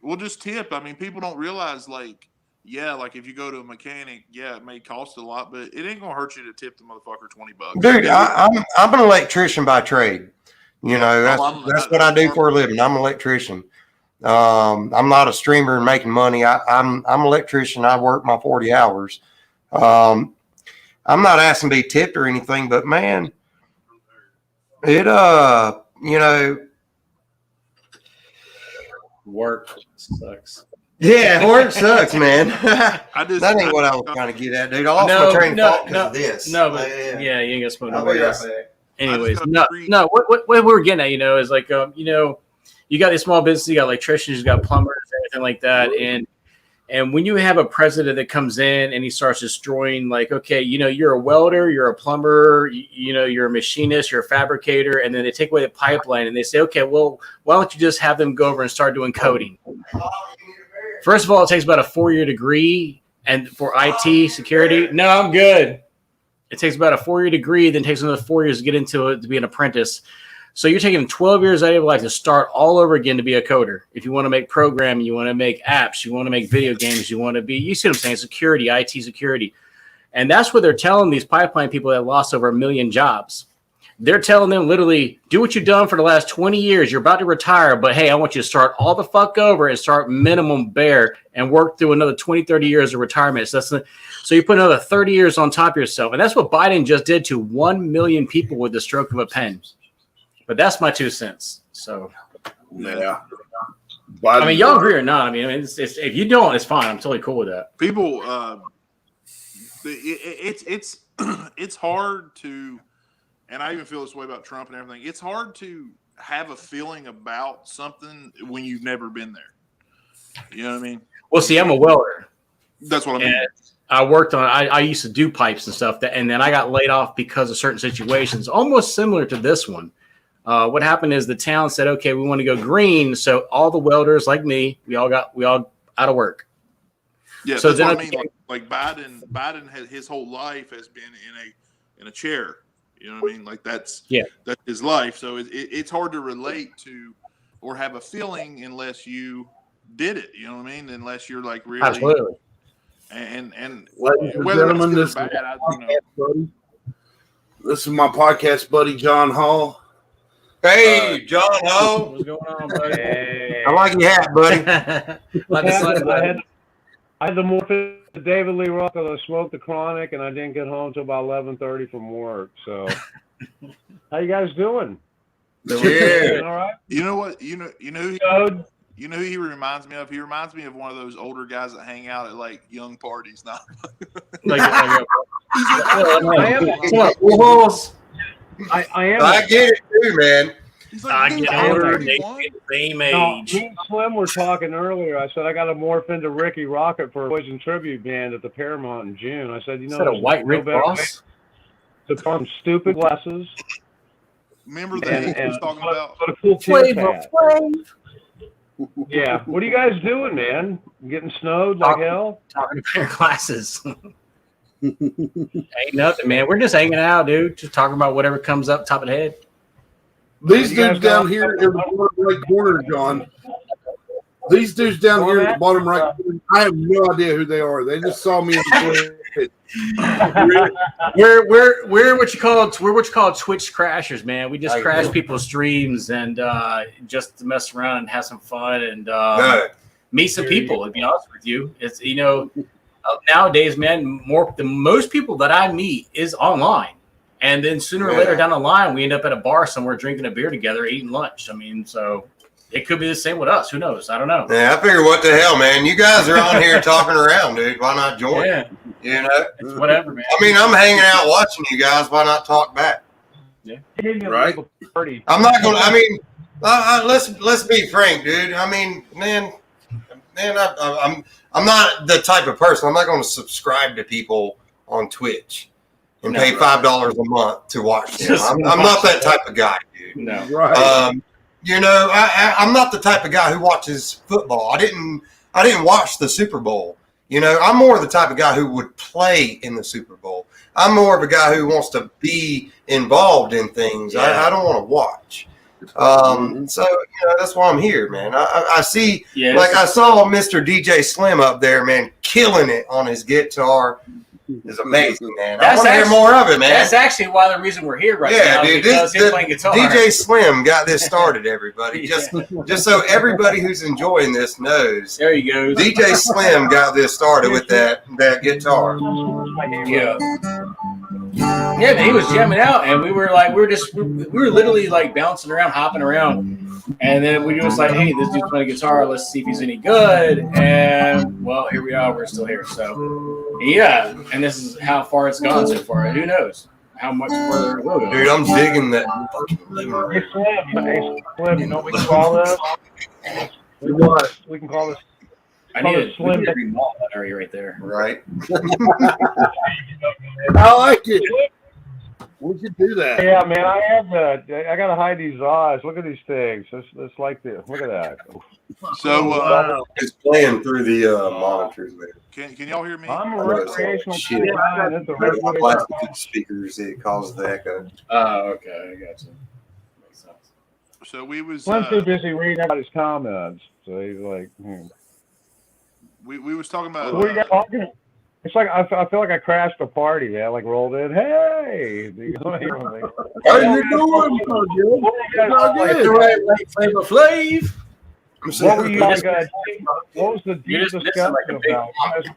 We'll just tip. I mean, people don't realize like if you go to a mechanic, it may cost a lot, but it ain't gonna hurt you to tip the motherfucker $20. Dude, I'm an electrician by trade. That's what I do for a living. I'm an electrician. I'm not a streamer and making money. I'm an electrician. I work my 40 hours. I'm not asking to be tipped or anything, but man, It you know, Work sucks. yeah, work sucks, man. That I ain't what I was trying to get at, dude. I lost my train of thought because of this. No, but yeah, you ain't gonna smoke I'll nobody be right else. back. Anyways, no. What we're getting at, is like, you got these small businesses, you got electricians, you got plumbers, everything like that, and when you have a president that comes in and he starts destroying, like, okay, you're a welder, you're a plumber, you're a machinist, you're a fabricator, and then they take away the pipeline and they say, okay, well, why don't you just have them go over and start doing coding? First of all, it takes about a 4-year degree, and for IT security, no, I'm good. It takes about a 4-year degree, then takes another 4 years to get into it to be an apprentice. So you're taking 12 years out of your life to start all over again to be a coder. If you want to make programming, you want to make apps, you want to make video games, you want to be, you see what I'm saying, security, IT security. And that's what they're telling these pipeline people that lost over 1 million jobs. They're telling them literally, do what you've done for the last 20 years. You're about to retire, but hey, I want you to start all the fuck over and start minimum bare and work through another 20, 30 years of retirement. So you put another 30 years on top of yourself. And that's what Biden just did to 1 million people with the stroke of a pen. But that's my 2 cents. So, Yeah. I mean, y'all agree or not? I mean, it's if you don't, it's fine. I'm totally cool with that. People, it's hard to, and I even feel this way about Trump and everything. It's hard to have a feeling about something when you've never been there. You know what I mean? Well, see, I'm a welder. That's what I mean. And I worked on. I used to do pipes and stuff, and then I got laid off because of certain situations, almost similar to this one. What happened is the town said, "Okay, we want to go green," so all the welders like me, we all out of work. Yeah, so that's what I mean. Like Biden has his whole life has been in a chair. You know what I mean? Like that's his life. So it's hard to relate to or have a feeling unless you did it. You know what I mean? Unless you're like really absolutely. And Ladies and whether gentlemen, it's good or bad, this is my podcast buddy John Hall. Hey, John Ho. What's going on, buddy? Hey. I like your hat, buddy. I had the morphine to David Lee Roth because I smoked the chronic and I didn't get home till about 11:30 from work. So, how you guys doing? Yeah. All right. you know what? You know who he reminds me of? He reminds me of one of those older guys that hang out at like young parties. Not I am. I get it too, man. He's like, I get older, they get the same age. Me and Slim were talking earlier. I said I got to morph into Ricky Rocket for a Poison tribute band at the Paramount in June. I said, Is that a white Rick Ross? To put on stupid glasses. Remember that he was talking about? Put a cool Flavor hat. Yeah. What are you guys doing, man? Getting snowed like hell? Talking to pair of glasses. Ain't nothing, man. We're just hanging out, dude. Just talking about whatever comes up top of the head. These dudes down here in the bottom right corner, John. These dudes down here in the bottom right corner, I have no idea who they are. They just saw me in the Twitch. We're what you call Twitch crashers, man. We just crash people's streams and just to mess around and have some fun and meet some people. To be honest with you, it's nowadays, man, most people that I meet is online. And then sooner or later down the line, we end up at a bar somewhere drinking a beer together, eating lunch. I mean, so it could be the same with us. Who knows? I don't know. Yeah, I figure what the hell, man. You guys are on here talking around, dude. Why not join? Yeah. You know? It's whatever, man. I mean, I'm hanging out watching you guys. Why not talk back? Yeah. Right. I'm not going to, I mean, let's be frank, dude. I mean, man, I'm not the type of person. I'm not going to subscribe to people on Twitch and pay $5 a month to watch them. I'm not that type of guy, dude. No. Right. You know, I'm not the type of guy who watches football. I didn't watch the Super Bowl. You know, I'm more the type of guy who would play in the Super Bowl. I'm more of a guy who wants to be involved in things. Yeah. I don't want to watch. So, you know, that's why I'm here, man. I see, like I saw Mr. DJ Slim up there, man, killing it on his guitar. It's amazing, man. I want to hear more of it, man. That's actually why the reason we're here right now. Dude, because he's playing guitar. DJ Slim got this started, everybody. Just so everybody who's enjoying this knows. There you go. DJ Slim got this started with that guitar. Yeah. Yeah, man, he was jamming out, and we were literally like bouncing around, hopping around, and then we were just like, hey, this dude's playing guitar. Let's see if he's any good. And well, here we are. We're still here. So yeah, and this is how far it's gone so far. Who knows how much further it will go? Dude, I'm digging that fucking living room. Hey, Slim, you know what we can call this? We can call this. I need a slim remodel that area right there. Right. I like it. We should do that. Yeah, man, I gotta hide these eyes. Look at these things. It's like this. Look at that. So It's playing through the monitors there. can y'all hear me? I'm a recreational Shit. man. It's a My recreational. plastic speakers, it causes the echo. Oh, okay, I got you. Makes sense. So we was Slim's too busy reading everybody's comments, so he's like, we was talking about What are you guys talking? It's like I feel like I crashed a party, man. Like rolled in. Hey, How you doing? Flavor Flav. What were you like? What was the deep You're just discussion like a big about?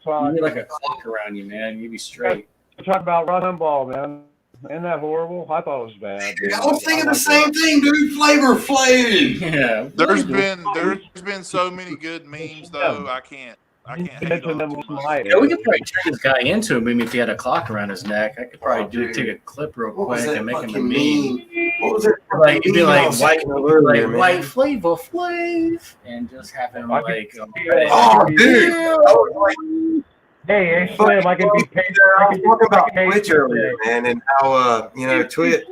clock. You're like a clock around you, man. You be straight. Talk about Russ Limbaugh, man. Isn't that horrible? I thought it was bad. Dude, I was thinking the same thing, dude. Flavor Flav. Yeah. there's been so many good memes though. I can't hate on them too much. tonight. Yeah, we could probably turn this guy into a meme if he had a clock around his neck. I could probably take a clip real What was quick that and make him a fucking meme. meme? What was it? Like you'd be like white Flavor Flav, and just have him like. Oh, dude. I was like, Hey, Slim, I can be paid. I was talking about Twitch earlier, man, and how Twitch.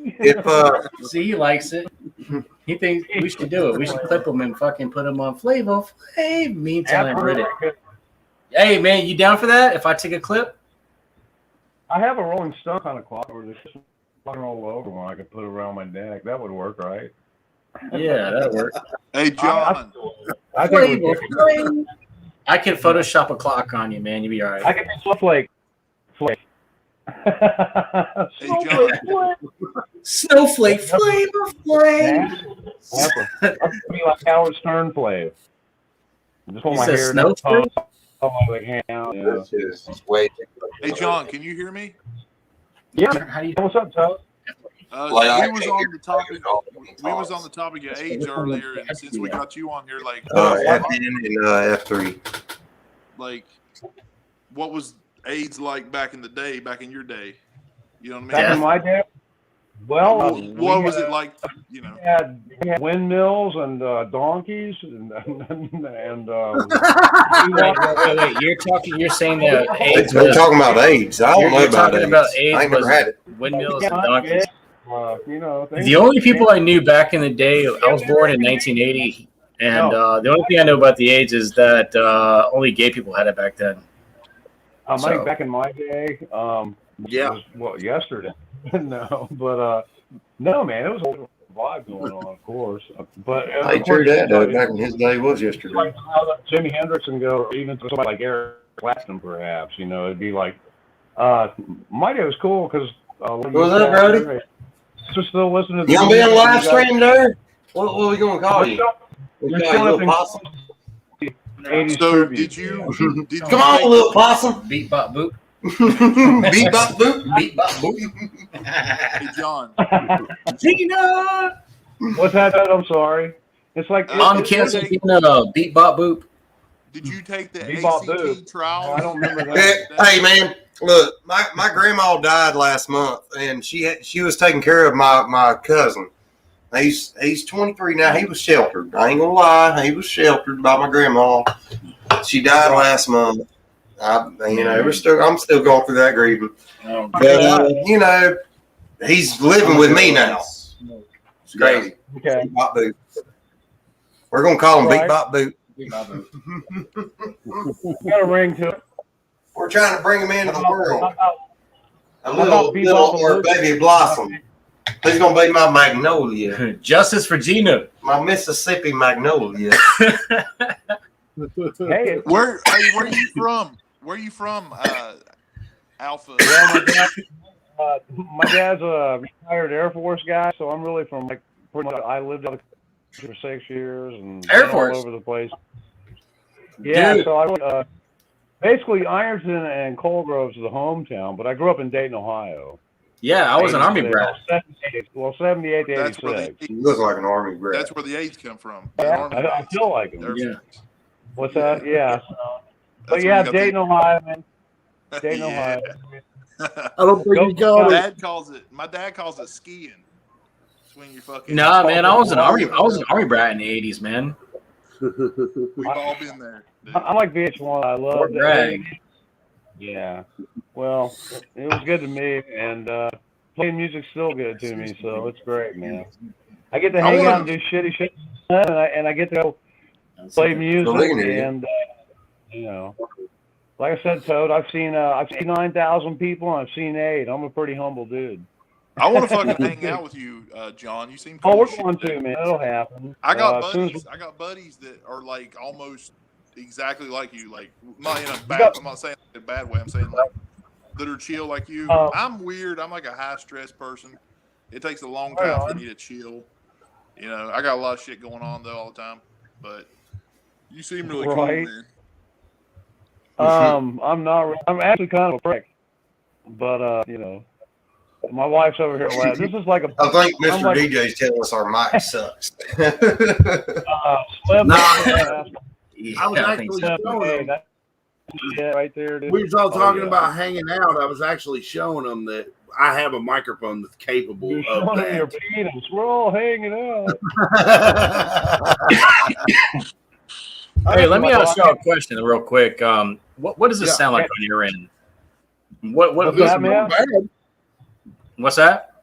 If See, he likes it. He thinks we should do it. We should clip him and fucking put him on Flavor Flav. Meantime, I read it. Hey, man, you down for that? If I take a clip? I have a Rolling Stone kind of clock where there's just fucking all over one. I could put it around my neck. That would work, right? Yeah, that'd work. Hey John, I think it would. I can Photoshop a clock on you, man. You'll be all right. I can be Snowflake. Snowflake Flavor Flav. I'll be like Howard Stern Flav. Just want my hair Snowflake? Hey John, can you hear me? Yeah. How do you? What's up, Toad? We was on the topic of age earlier, and since we got you on here, like FN and F3. like what was AIDS like back in the day, back in your day? You know what I mean? Back in my day? Well, what was it like? You know, we had windmills and donkeys and wait. You're saying that AIDS We're talking about AIDS. I don't know about AIDS. AIDS I ain't never had it. Windmills and donkeys. things. The only people I knew back in the day, I was born in 1980, and the only thing I know about the AIDS is that only gay people had it back then. Back in my day, was, yesterday. No, but no, man, it was a whole vibe going on, of course. But I true that though. Back in his day was yesterday. Like how Jimi Hendrix and go, or even somebody like Eric Clapton, perhaps. It'd be like, my day was cool because. What was that, Brody? Just still listening to. You gonna be on live stream there? What are we gonna call you? Little possum. so did you? Come on, little possum. Beat bop boop. Beat bop boop. Beat bop boop. Hey John. Gina. What's that? I'm sorry. It's like on cancel. Beat bop boop. Did you take the ACT trial? I don't remember that. Hey man, look, my grandma died last month, and she was taking care of my cousin. He's 23 now. He was sheltered. I ain't gonna lie, he was sheltered by my grandma. She died last month. I'm still going through that grieving. But he's living with me now. It's crazy. Okay. Beat Bop Boop. We're gonna call him Beat Bop Boop. Got a ring to it. We're trying to bring him into the world. A about little or baby blossom. He's gonna be my magnolia. Justice for Gina. My Mississippi magnolia. Hey, where are you from? Where are you from, Alpha? Well, my dad's a retired Air Force guy, so I'm really from pretty much. I lived out for 6 years and Air Force all over the place. Yeah, dude. so I basically Ironton and Coal Grove's the hometown, but I grew up in Dayton, Ohio. Yeah, I was an Army brat. 78 to That's where 86. You look like an Army brat. That's where the AIDS come from. Yeah, I feel like them. Yeah. What's that? Yeah. But That's yeah, where you got Dayton, Ohio, man. Dayton, Yeah. Ohio. I don't think you got it. My dad calls it skiing. Swing your fucking. Nah, man, I was an Army brat in the '80s, man. We've all been there. Dude. I like VH1. I love that. Brag. Yeah. Well, it was good to me, and playing music's still good to me, so it's great, man. I get to hang out and do shitty shit, and I get to go play music, and you know, like I said, Toad, I've seen 9,000 people, and I've seen 8. I'm a pretty humble dude. I want to fucking hang out with you, John. You seem cool. Oh, we're going to, man. It'll happen. I got buddies that are like almost exactly like you. Like not in a bad. I'm not saying in a bad way. I'm saying like that are chill like you. I'm weird. I'm like a high stress person. It takes a long time for me to chill. You know, I got a lot of shit going on though all the time. But you seem really cool, man. I'm not. I'm actually kind of a prick, but you know. My wife's over here laughing. This is like a. I think Mr. DJ's telling us our mic sucks. Slim, I was actually showing them. Right there. Dude. We was all talking about hanging out. I was actually showing them that I have a microphone that's capable of that. Your penis. We're all hanging out. Hey, let me ask you a question real quick. What does this sound like on your end? What's that, man? What's that?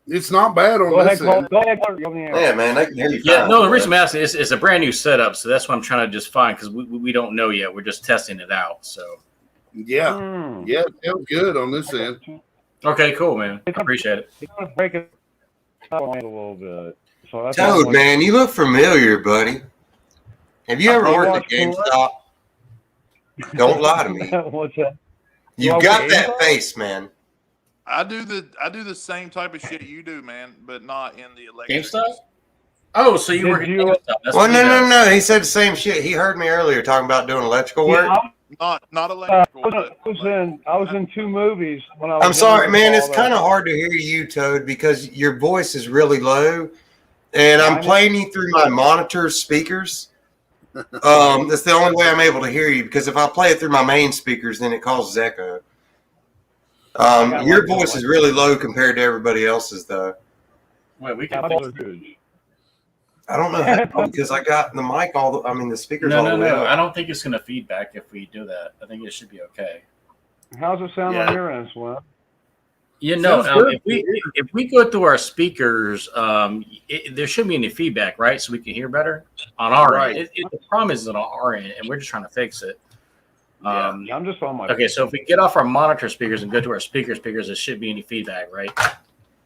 It's not bad on this end. Go ahead. Yeah, man, they can hear you. Yeah, no, the reason I'm asking is it's a brand new setup, so that's what I'm trying to just find because we don't know yet. We're just testing it out. So yeah, it feels good on this end. Okay, cool, man. Appreciate it. It's gonna break it a little bit. So that's Toad, man, you look familiar, buddy. Have you ever worked at GameStop? Don't lie to me. What's that? You got that face, man. I do the same type of shit you do, man, but not in the electric. GameStop? Oh, so you work at GameStop? Well, no. He said the same shit. He heard me earlier talking about doing electrical work. Not electrical. I was in 2 movies when I was. I'm sorry, man. It's kind of hard to hear you, Toad, because your voice is really low, and I'm playing you through my monitor speakers. That's the only way I'm able to hear you, because if I play it through my main speakers, then it causes echo. Your voice is really low compared to everybody else's, though. Wait, we can. I don't know how, because I got the mic the speakers all the way up. I don't think it's going to feedback if we do that. I think it should be okay. How's it sound on your end, Slim? You know, if we go through our speakers, there shouldn't be any feedback, right? So we can hear better on our end. The problem is on our end, and we're just trying to fix it. I'm just on my. Okay, so if we get off our monitor speakers and go to our speakers, there shouldn't be any feedback, right?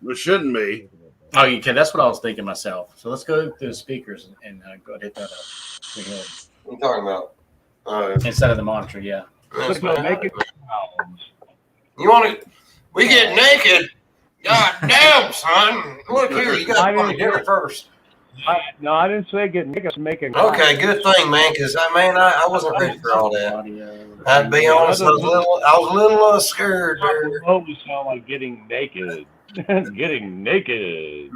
There shouldn't be. Oh, okay, that's what I was thinking myself. So let's go to the speakers and go hit that up. What are you talking about? Instead of the monitor, yeah. You want to? We get naked. God damn, son! Look here, you got to put dinner first. No, I didn't say get naked. Making. Okay, good thing, man, because I wasn't ready for all that. I'd be honest, I was a little scared there. Always sound like getting naked. Getting naked.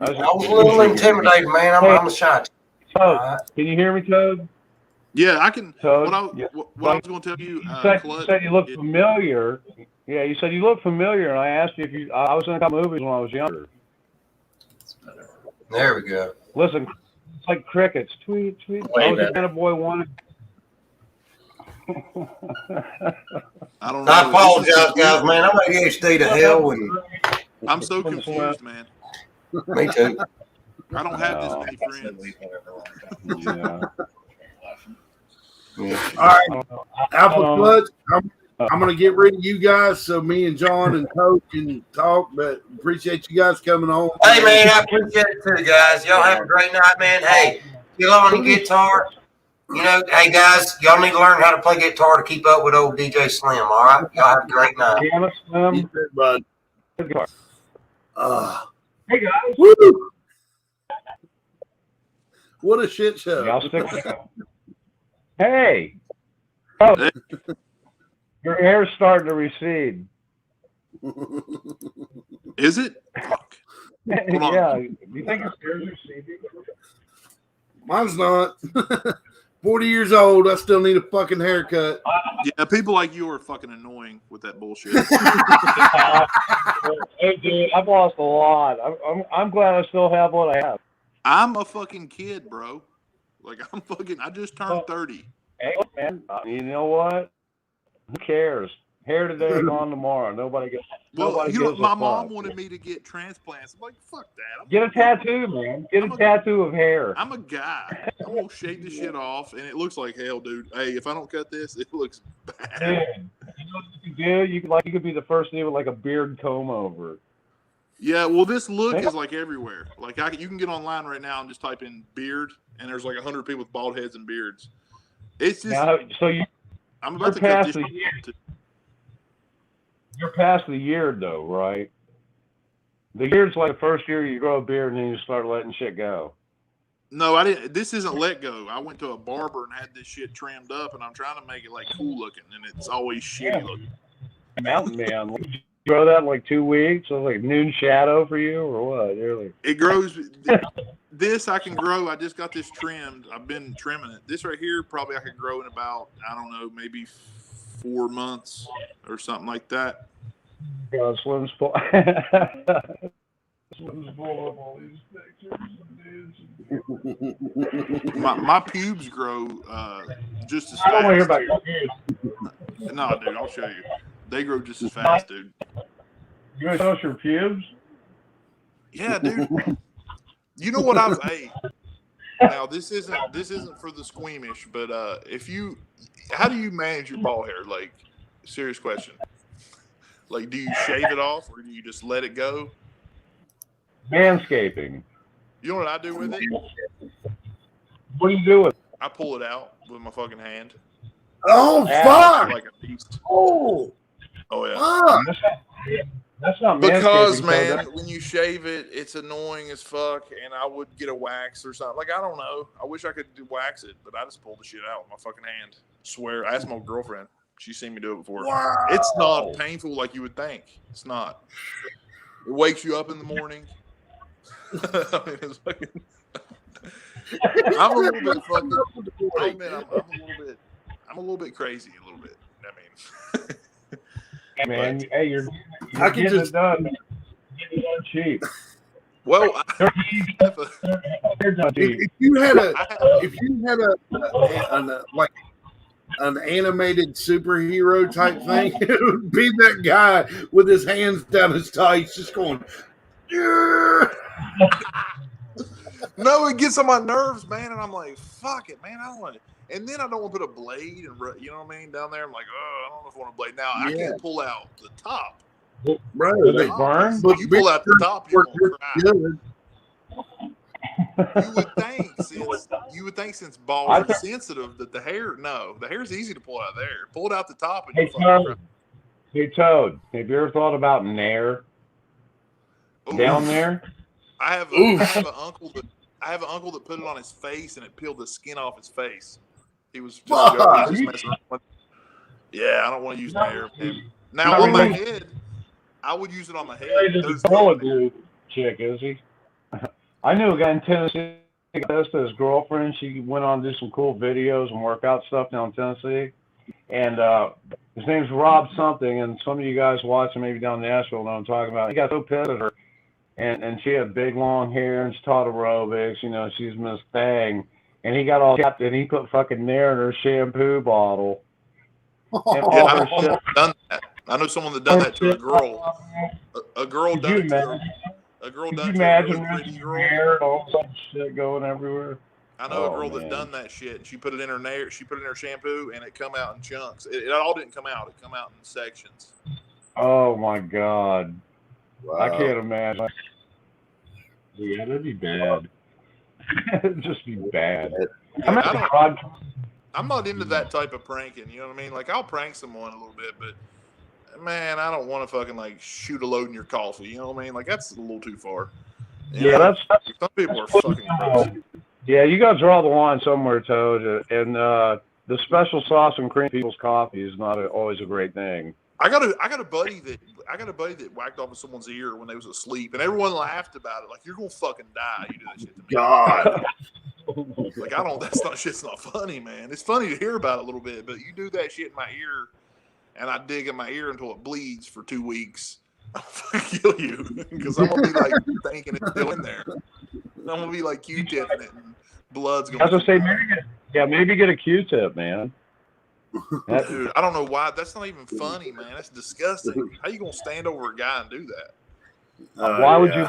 I was a little intimidated, man. I'm a shy. Toad, can you hear me, Toad? Yeah, I can. Toad, what I was going to tell you, you said you look familiar. Yeah, you said you look familiar, and I asked you if I was in a couple movies when I was younger. There we go. Listen, it's like crickets. Tweet, tweet. I was a kind of boy wanted. I apologize, guys, man. I'm ADHD to hell, and I'm so confused, man. Me too. I don't have this many friends. Yeah. All right, Alpha Clutch. I'm going to get rid of you guys so me and John and Toad can talk, but appreciate you guys coming on. Hey, man, I appreciate it too, guys. Y'all have a great night, man. Hey, get on the guitar. You know, hey, guys, y'all need to learn how to play guitar to keep up with old DJ Slim, all right? Y'all have a great night. Damn it, Slim. You too, bud. Hey, guys. Woo! What a shit show. Y'all stick. Hey. Oh. Your hair's starting to recede. Is it? Fuck. Hold on. Yeah. You think your hair's receding? Mine's not. 40 years old. I still need a fucking haircut. Yeah, people like you are fucking annoying with that bullshit. Hey, dude, I've lost a lot. I'm glad I still have what I have. I'm a fucking kid, bro. Like I just turned 30. Hey, man, you know what? Who cares? Hair today, gone tomorrow. Nobody gets. Well, nobody you know, gives my a mom fuck. wanted me to get transplants. I'm like, fuck that. Get a tattoo, man. Get a tattoo of hair. I'm a guy. I'm gonna shave this shit off, and it looks like hell, dude. Hey, if I don't cut this, it looks bad. Dude, you know what you can do? You could be the first to do with like a beard comb over. Yeah, well, this look is like everywhere. Like you can get online right now and just type in beard, and there's like 100 people with bald heads and beards. It's just. Now, so I'm about to cut this. You're past the year though, right? The year's like the first year you grow a beard and then you start letting shit go. No, I didn't. This isn't let go. I went to a barber and had this shit trimmed up, and I'm trying to make it like cool looking, and it's always shitty looking. Mountain man, like, you grow that in like 2 weeks? So like noon shadow for you or what? You're like, it grows. This I can grow. I just got this trimmed. I've been trimming it. This right here, probably I could grow in about, I don't know, maybe 4 months or something like that. Slim's full. Slim's full of all these pictures. My pubes grow just as fast. I don't want to hear about your pubes. No, dude, I'll show you. They grow just as fast, dude. You want to show us your pubes? Yeah, dude. You know what I've now this isn't for the squeamish, but how do you manage your ball hair? Like, serious question. Like, do you shave it off or do you just let it go? Manscaping. You know what I do with it? What do you do with it? I pull it out with my fucking hand. Oh, fuck. Like a beast. Oh yeah. fuck. That's not Because, manscaping, man, when you shave it, it's annoying as fuck, and I would get a wax or something. Like, I don't know. I wish I could wax it, but I just pull the shit out with my fucking hand. Swear. I asked my girlfriend. She's seen me do it before. Wow. It's not painful like you would think. It's not. It wakes you up in the morning. I mean, it's fucking... I'm a little bit fucking... I admit, I'm a little bit crazy a little bit. I mean... Hey, man, hey, you're I can getting just it done. Getting it done cheap. Well, If you had an animated superhero type thing, it would be that guy with his hands down his tights, just going. Yeah. No, it gets on my nerves, man, and I'm like, fuck it, man. I don't want to. And then I don't want to put a blade, and you know what I mean, down there. I'm like, oh, I don't know if I want a blade. Now I can't pull out the top. Bro, they burn? But you pull out the top, you're gonna cry. good. You would think since balls are sensitive that the hair's easy to pull out of there. Pull it out the top and Hey Toad, have you ever thought about Nair down there? I have an uncle that put it on his face and it peeled the skin off his face. He was just messing around. Yeah, I don't want to use Nair. Now on my head, I would use it on my head. He's a Gorilla Glue chick, is he? I knew a guy in Tennessee. This to his girlfriend. She went on to do some cool videos and workout stuff down in Tennessee. And his name's Rob something. And some of you guys watching, maybe down in Nashville, know what I'm talking about. He got so pissed at her. And she had big long hair and she taught aerobics. You know, she's Miss Thang. And he got all capped and he put fucking Nair in her shampoo bottle. And all her shit. I know someone that done that to a girl. A girl done it to her. A girl done it to a really pretty girl. Hair and all that shit going everywhere. I know a girl that done that shit. And she put it in her nair. She put it in her shampoo, and it come out in chunks. It all didn't come out. It come out in sections. Oh my god! Wow. I can't imagine. Yeah, that'd be bad. It'd just be bad. Yeah, I'm not into that type of pranking. You know what I mean? Like, I'll prank someone a little bit, but man, I don't want to fucking like shoot a load in your coffee. You know what I mean? Like, that's a little too far. You know? That's some people are fucking crazy. Yeah, you got to draw the line somewhere, Toad. And the special sauce and cream people's coffee is not always a great thing. I got a buddy that whacked off of someone's ear when they was asleep, and everyone laughed about it. Like, you're gonna fucking die. You do that shit to me. God. Like, I don't. Shit's not funny, man. It's funny to hear about it a little bit, but you do that shit in my ear, and I dig in my ear until it bleeds for 2 weeks. I'll fucking kill you because I'm gonna be like thinking it's still in there. I'm gonna be like Q-tipping it, and blood's gonna. I was gonna say maybe get a Q-tip, man. Dude, I don't know why. That's not even funny, man. That's disgusting. How you gonna stand over a guy and do that? Why would you?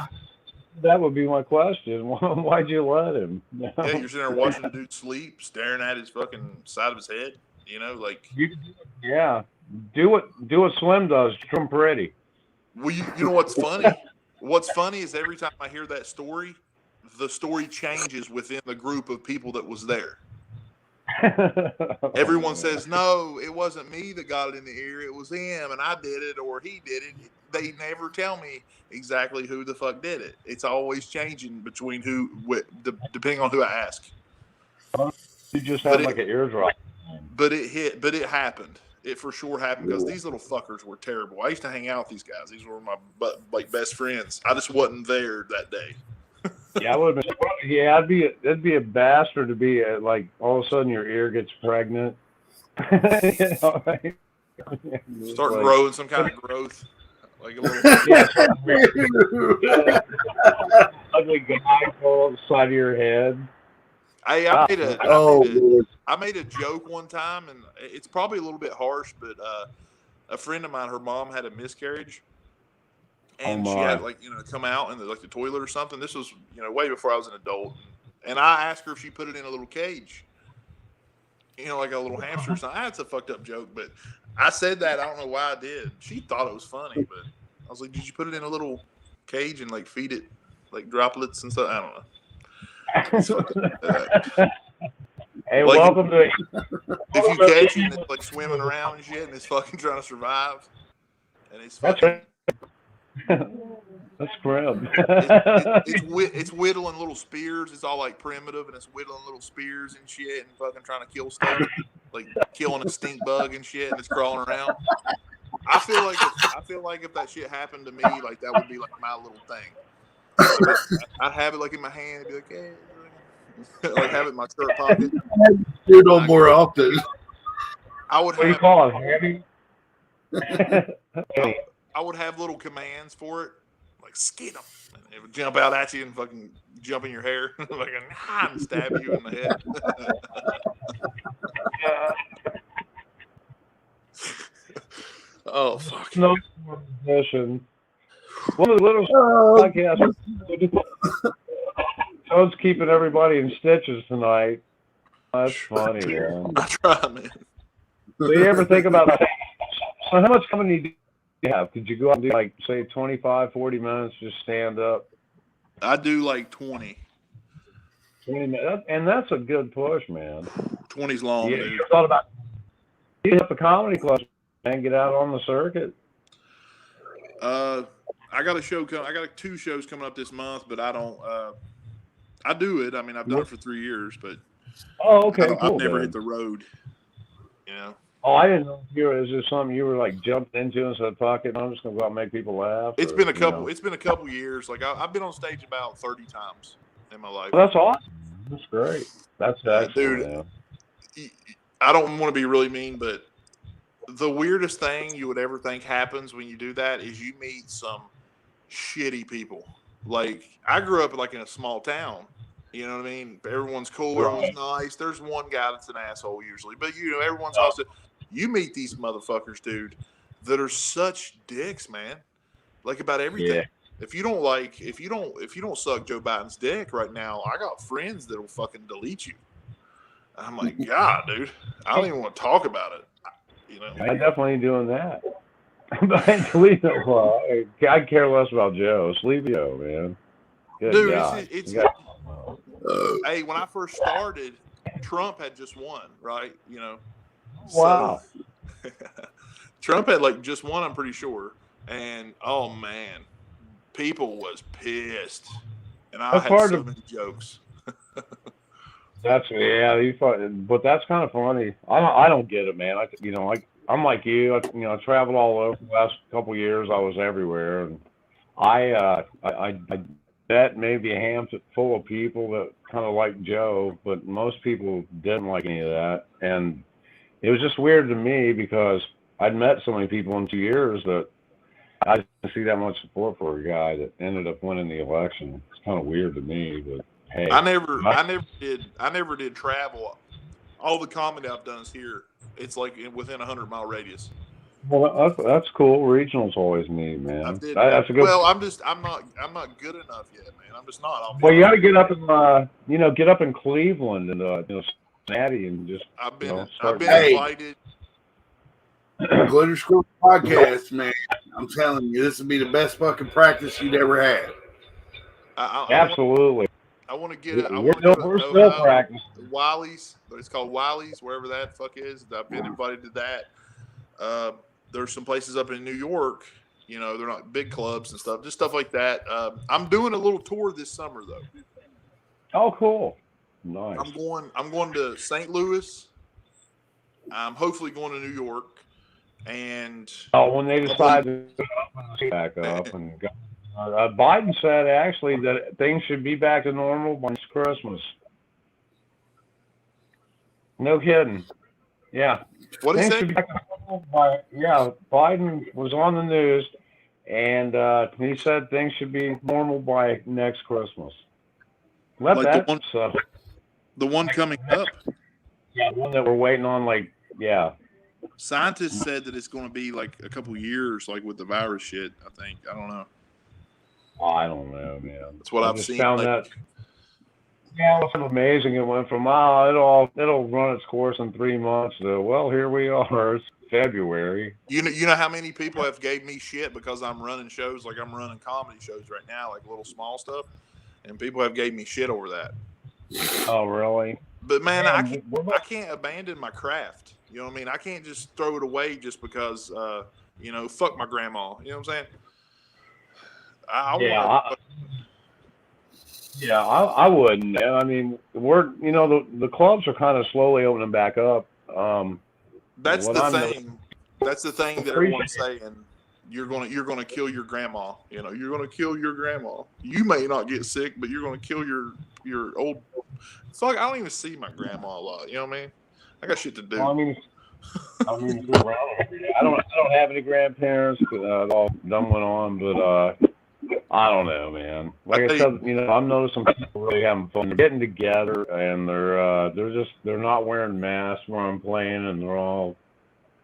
That would be my question. Why'd you let him? Yeah, you're sitting there watching the dude sleep, staring at his fucking side of his head. You know, like. Yeah, do what Slim does. Trim pretty. Well, you know what's funny? What's funny is every time I hear that story, the story changes within the group of people that was there. Everyone says, no, it wasn't me that got it in the ear. It was him, and I did it, or he did it. They never tell me exactly who the fuck did it. It's always changing between depending on who I ask. You just had like an eardrop. But it happened. It for sure happened because these little fuckers were terrible. I used to hang out with these guys. These were my best friends. I just wasn't there that day. Yeah, I would have been. Yeah, it'd be a bastard to be like all of a sudden your ear gets pregnant. You know, right? Start growing some kind of growth, like a little. Ugly guy fall on the side of your head. Hey, I made a joke one time, and it's probably a little bit harsh, but a friend of mine, her mom had a miscarriage. And she had come out in the toilet or something. This was way before I was an adult, and I asked her if she put it in a little cage, like a little hamster or something. That's a fucked up joke, but I said that. I don't know why I did. She thought it was funny, but I was like, "Did you put it in a little cage and feed it droplets and stuff?" I don't know. Hey, welcome to. If you catch it, and it's swimming around and shit, and it's fucking trying to survive, and it's fucking. That's grim. It's whittling little spears. It's all primitive, and it's whittling little spears and shit, and fucking trying to kill stuff, like killing a stink bug and shit, and it's crawling around. I feel like if that shit happened to me, that would be my little thing. I'd have it in my hand and be like, hey, have it in my shirt pocket. Do it on more often. I would. What do you call it, Hammy? I would have little commands for it, like skeet them. And it would jump out at you and fucking jump in your hair, and stab you in the head. Oh fuck! No position. One of the little podcasts. Joe's keeping everybody in stitches tonight. That's funny, man. I try, man. Do you ever think about so how much company do you have? Could you go out and do say 25, 40 minutes, just stand up? I do 20. 20 minutes, and that's a good push, man. 20's long, Yeah, dude. you thought about getting up the comedy club and get out on the circuit? I got a show I got 2 shows coming up this month, but I don't. I do it. I mean, I've done it for 3 years, but okay, cool. I've never hit the road. Oh, I didn't know is there something you were jumped into and said, "Fuck it, I'm just gonna go out and make people laugh." It's been a couple. It's been a couple years. I've been on stage about 30 times in my life. Well, that's awesome. That's great. That's excellent, dude. Man. I don't want to be really mean, but the weirdest thing you would ever think happens when you do that is you meet some shitty people. I grew up in a small town. You know what I mean? Everyone's cool. Everyone's nice. There's one guy that's an asshole usually, but everyone's also. You meet these motherfuckers, dude, that are such dicks, man. About everything. Yeah. If you don't suck Joe Biden's dick right now, I got friends that'll fucking delete you. I'm like, God, dude, I don't even want to talk about it. I definitely ain't doing that. I care less about Joe. Sleep Joe, man. Good dude, God. Hey, when I first started, Trump had just won, right? Wow. So, Trump had just won, I'm pretty sure. And oh man, people was pissed. And I had so many jokes. That's but that's kind of funny. I don't get it, man. I'm like you. I traveled all over the last couple of years. I was everywhere, and I bet maybe a handful of people that kind of like Joe, but most people didn't like any of that, and it was just weird to me because I'd met so many people in 2 years that I didn't see that much support for a guy that ended up winning the election. It's kind of weird to me, but hey, I never did travel. All the comedy I've done is here. It's like within 100-mile radius. well, that's cool. Regional's always neat, man. That's a good. Well, I'm not good enough yet, man. I'm just not. Well, you got to get up in, get up in Cleveland and Cincinnati and just. I've been Hey. invited. Glitter School podcast, man. I'm telling you, this would be the best fucking practice you'd ever had. Absolutely. I want to get it. We're still practicing. Wiley's, it's called Wiley's, wherever that fuck is. I've been invited to that. There's some places up in New York. They're not big clubs and stuff, just stuff like that. I'm doing a little tour this summer though. Oh, cool. Nice. I'm going to St. Louis. I'm hopefully going to New York. And when they decide to back up, and Biden said actually that things should be back to normal by Christmas. No kidding. Yeah. What is that? Biden was on the news, and he said things should be normal by next Christmas. The one coming up. Yeah, the one that we're waiting on. Scientists said that it's going to be like a couple years, like with the virus shit. I think. I don't know. I don't know, man. That's what I've seen. Found that. Yeah, it was amazing. It went from it'll run its course in 3 months to here we are. It's February. You know how many people have gave me shit because I'm running shows, like I'm running comedy shows right now, like little small stuff, and people have gave me shit over that. Oh, really? But man, I can't abandon my craft. You know what I mean? I can't just throw it away just because, fuck my grandma. You know what I'm saying? I wouldn't. I mean, the clubs are kind of slowly opening back up. That's the thing. That's the thing that everyone's saying. You're gonna kill your grandma. You're gonna kill your grandma. You may not get sick, but you're gonna kill your old. It's like I don't even see my grandma a lot. You know what I mean? I got shit to do. Well, I mean, I don't have any grandparents. All done went on, but I don't know, man. Like I said, I'm noticing people really having fun. They're getting together, and they're not wearing masks when I'm playing, and they're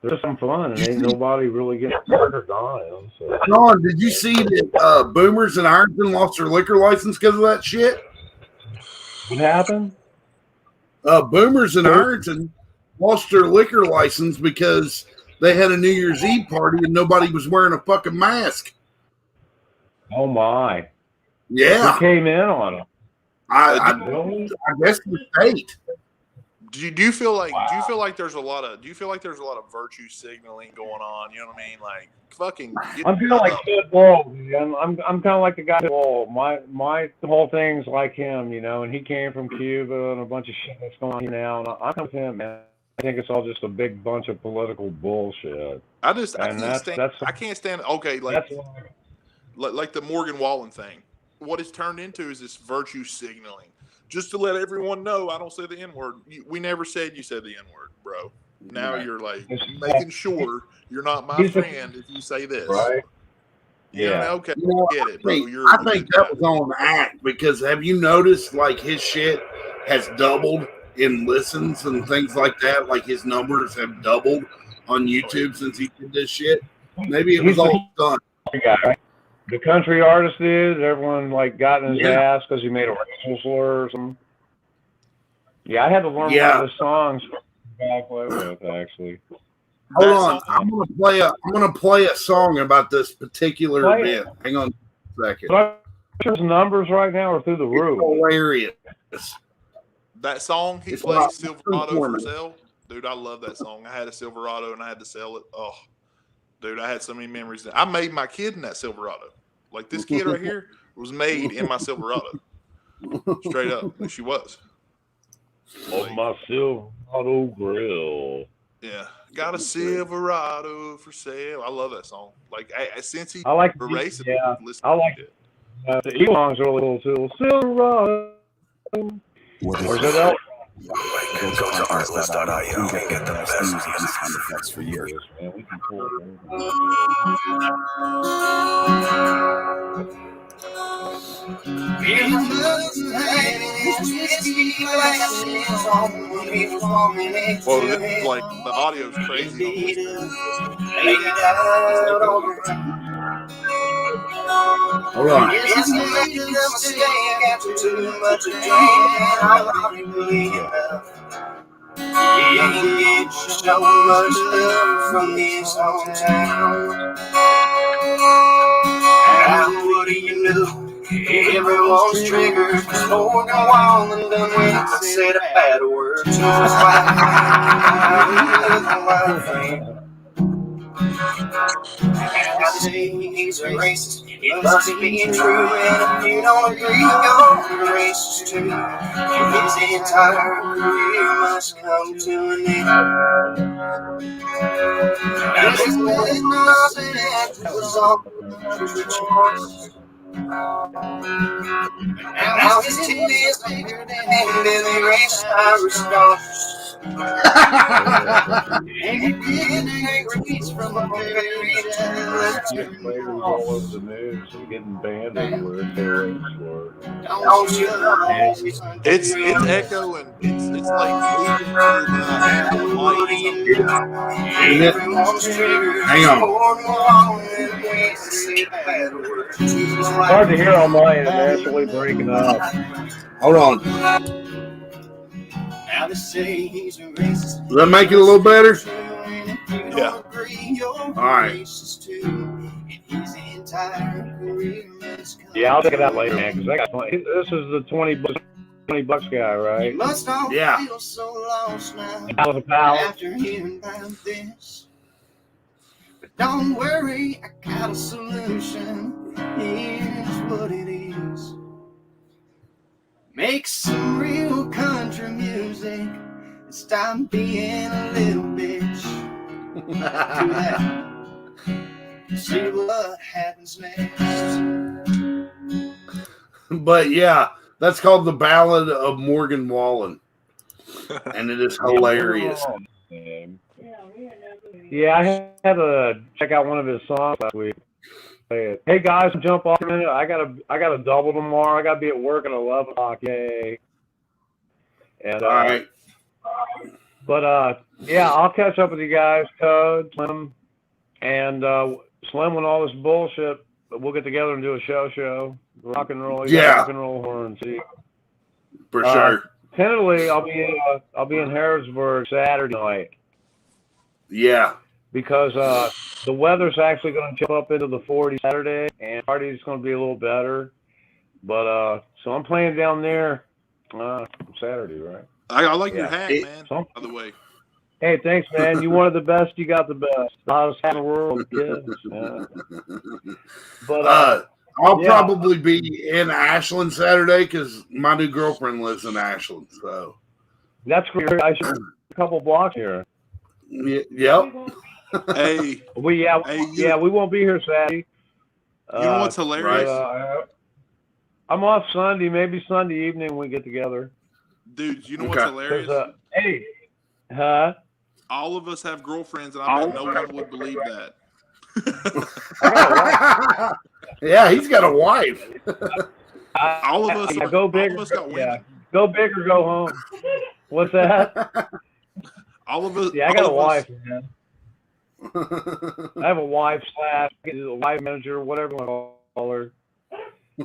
just having fun, and ain't nobody really getting hurt or dying. So. John, did you see that Boomers in Ironton lost their liquor license because of that shit? What happened? Boomers in Ironton lost their liquor license because they had a New Year's Eve party and nobody was wearing a fucking mask. Oh my! Yeah, who came in on them? I guess the state. Do you feel like there's a lot of virtue signaling going on? You know what I mean? Like fucking. I'm kind of like Ted Wall, man. I'm kind of like the guy Ted Wall. My whole thing's like him, and he came from Cuba and a bunch of shit that's going on here now. And I'm with him, man. I think it's all just a big bunch of political bullshit. I can't stand. Okay, like the Morgan Wallen thing. What it's turned into is this virtue signaling. Just to let everyone know, I don't say the N-word. We never said you said the N-word, bro. Now you're like making sure you're not my friend if you say this. Right. Yeah. Okay. Get it, bro. I think that was on act because have you noticed like his shit has doubled in listens and things like that? Like his numbers have doubled on YouTube since he did this shit. Maybe it was all done. The country artist dude, everyone got in his ass because he made a racial slur or something. Yeah, I had to learn one of the songs to play with actually. Hold on, I'm gonna play a song about this particular event. Hang on a second. But his numbers right now are through the roof. Hilarious. That song he plays Silverado for sale, dude. I love that song. I had a Silverado and I had to sell it. Oh, dude, I had so many memories. I made my kid in that Silverado. Like this kid right here was made in my Silverado. Straight up. She was. On my Silverado grill. Yeah, got a Silverado for sale. I love that song. Like since he I like racing, yeah. listen I like it. The Elon's really cool too. Silverado. Or is it El? Go to artlist.io and get the best music sound effects for you. Man, we can pull Well, this is like the audio's crazy. Hold on. So much love from this hometown. And what do you know? Everyone's triggered. Lord, go on and done when I said a bad word to my wife. I say he's a racist. It must be true, and if you don't agree, you're racist too. His entire career must come to an end. This nonsense was all the choice. Now his team is bigger than any race I respond. And he didn't reach from a very players all over the news and getting banned everywhere. It's echoing. It's like moving through my Hang on. Hard to hear on my end. It's actually breaking up. Hold on. Does that make it a little better? Yeah. All right. Yeah, I'll check it out later, man. Because I got this is the $20 guy, right? Yeah. Out of the pallet. After hearing about this, don't worry, I got a solution. Here's what it is. Make some real country music and stop being a little bitch. Do that. See what happens next. But yeah, that's called The Ballad of Morgan Wallen. And it is hilarious. Yeah, I had to check out one of his songs last week. Hey guys, jump off a minute. I got a double tomorrow. I got to be at work at 11 o'clock. Yay! And all right. But yeah, I'll catch up with you guys, Toad, Slim, and Slim. When all this bullshit, we'll get together and do a show. Rock and roll. Yeah. Rock and roll horn. See. For sure. Tentatively, I'll be in Harrisburg Saturday night. Yeah. Because the weather's actually going to jump up into the 40s Saturday, and party's going to be a little better. But so I'm playing down there Saturday, right? I like your hat, man. By the way. Hey, thanks, man. You wanted the best. You got the best. The hottest hat in the world, kids. But I'll probably be in Ashland Saturday because my new girlfriend lives in Ashland. So that's great. I should a couple blocks here. Yep. Hey, we won't be here Saturday. You know what's hilarious? I'm off Sunday. Maybe Sunday evening we get together. Dude, you know what's hilarious? Hey, huh? All of us have girlfriends, and I bet no one would believe that. Yeah, he's got a wife. All of us. Go big. All of us got women. Go big or go home. What's that? All of us. Yeah, I got a wife, man. I have a wife / a wife manager, whatever you want to call her.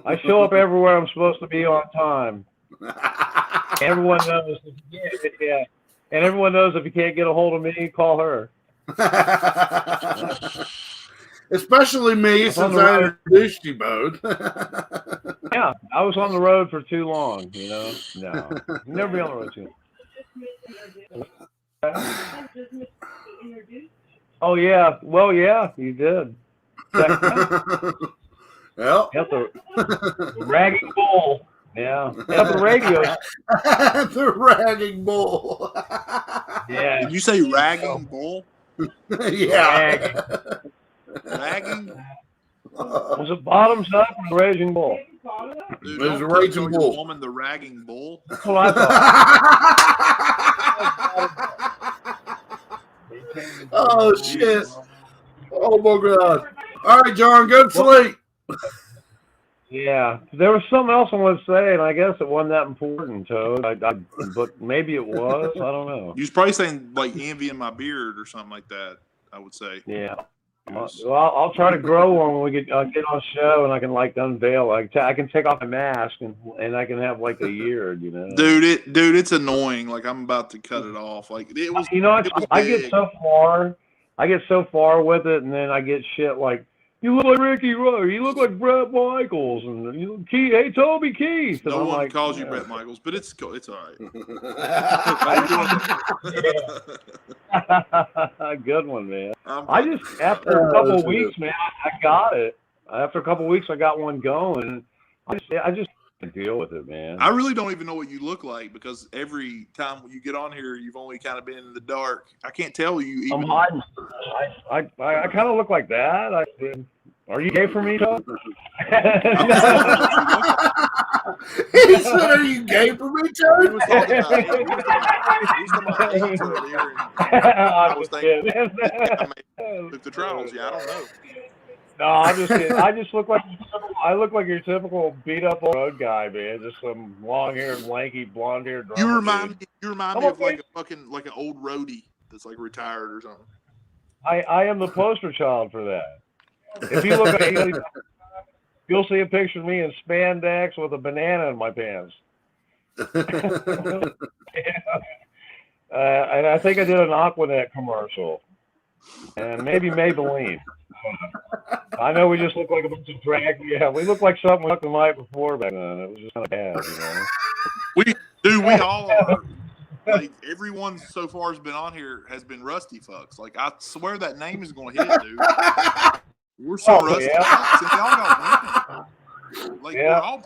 I show up everywhere I'm supposed to be on time. Everyone knows. And everyone knows if you can't get a hold of me, call her. Especially me, since I introduced you both. Yeah, I was on the road for too long, you know. No, never be on the road too long. Oh yeah, well yeah, you did. Well, Got the ragged bull. Yeah. Yeah, the radio. The ragging bull. Yeah. Did you say ragging bull? Yeah. Ragging? Was it bottoms up or the raging bull? Dude, There's don't a raging tell your bull. woman the ragging bull. That's what I thought. Oh shit. Oh my god. All right, John, go to sleep. Yeah, there was something else I wanted to say, and I guess it wasn't that important, Toad. But maybe it was. I don't know. You was probably saying like envying my beard or something like that. I would say. Yeah. Well, I'll try to grow one when we get on show, and I can like unveil. I can take off my mask and I can have like a year, you know. Dude, it's annoying. Like I'm about to cut it off. Like it was. You know, it was I big. get so far with it, and then I get shit like, you look like Ricky Roy, you look like Brett Michaels, and you look hey Toby Keith. And No I'm one like, calls you Brett Michaels, but it's cool. It's all right. Good one, man. I just after a couple of weeks, man, I got it. After a couple of weeks, I got one going. I just deal with it, man. I really don't even know what you look like because every time you get on here, you've only kind of been in the dark. I can't tell you. Even. I'm hiding. I kind of look like that. Are you gay for me, Todd? He said, "Are you gay for me, Todd?" We was talking about AIDS earlier, and I was thinking, took the trials. Yeah, I don't know. No, I'm just kidding. I just look like your typical beat up old road guy, man. Just some long haired, lanky, blonde haired. You remind me of like an old roadie that's like retired or something. I am the poster child for that. If you look at you'll see a picture of me in spandex with a banana in my pants. And I think I did an Aquanet commercial, and maybe Maybelline. I know we just look like a bunch of drag. Yeah, we look like something we looked the night before back then. It was just kind of bad, you know. We all are. Like everyone so far has been on here has been rusty fucks. Like I swear that name is going to hit, dude. We're so rusty fucks, and y'all got women. Like we're all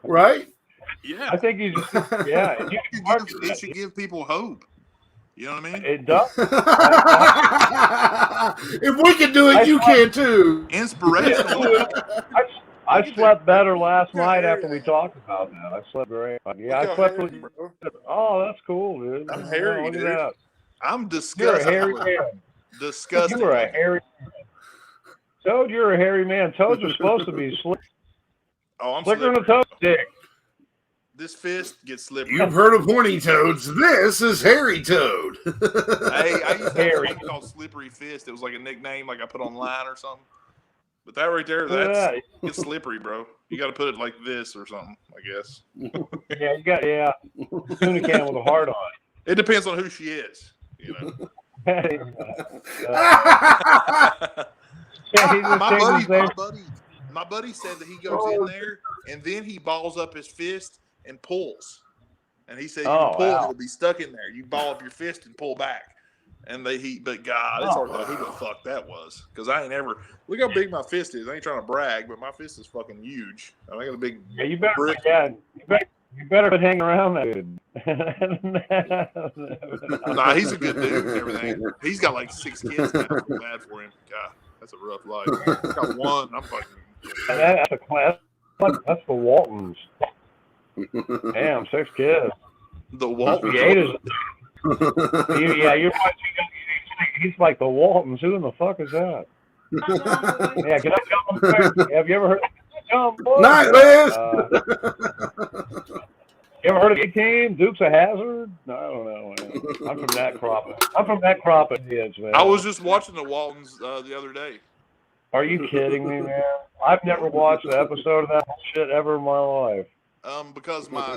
right? Yeah, I think you just it should give people hope. You know what I mean? It does. If we can do it, you can too. Inspirational. I slept better last night after we talked about that. I slept great. Yeah, I slept with. Oh, that's cool, dude. I'm hairy, look dude. At that. I'm disgusted. You're a hairy man. Disgusting. You're a hairy. Toad, you're a hairy man. Toads are supposed to be slick. Oh, I'm slicker than a toad dick. This fist gets slippery. You've heard of horny toads. This is hairy toad. Hey, I used to have something called slippery fist. It was like a nickname, like I put online or something. But that right there, it's slippery, bro. You got to put it like this or something, I guess. Yeah, you got tuna can with a heart on it. It depends on who she is, you know. My buddy said that he goes in there and then he balls up his fist and pulls. And he said, you can pull, it'll be stuck in there. You ball up your fist and pull back. And but God, it's hard to know who the fuck that was. Because I ain't ever, look how big my fist is. I ain't trying to brag, but my fist is fucking huge. I got a big you better, brick. You better quit hanging around that dude. Nah, he's a good dude and everything. He's got like 6 kids now. I feel bad for him. God, that's a rough life. He's got one. I'm fucking. That's a class. That's the Waltons. Damn, 6 kids. The Waltons. He's like the Waltons. Who in the fuck is that? Yeah, can I come? Have you ever heard? Night, Liz. You ever heard of the team? Dukes of Hazzard? No, I don't know. Man. I'm from that crop of kids, man. I was just watching the Waltons the other day. Are you kidding me, man? I've never watched an episode of that shit ever in my life. Because my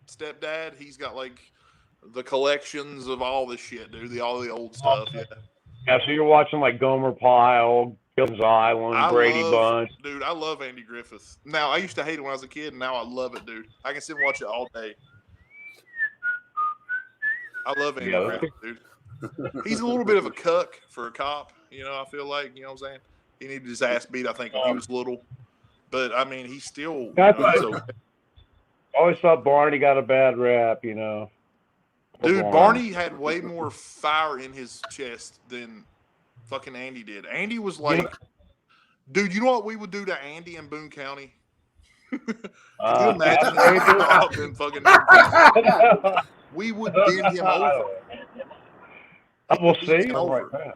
stepdad, he's got like the collections of all the shit, dude. All the old stuff. Yeah, so you're watching like Gomer Pyle, Gilligan's Island, Brady Bunch. Dude, I love Andy Griffith. Now, I used to hate it when I was a kid, and now I love it, dude. I can sit and watch it all day. I love Andy Griffith, dude. He's a little bit of a cuck for a cop, you know, I feel like, you know what I'm saying? He needed his ass beat, I think, when he was little. But I mean, he's still. I always thought Barney got a bad rap, you know. Dude, Barney had way more fire in his chest than fucking Andy did. Andy was like, dude, you know what we would do to Andy in Boone County? Can you imagine up in fucking we would bend him over. We'll see. Right.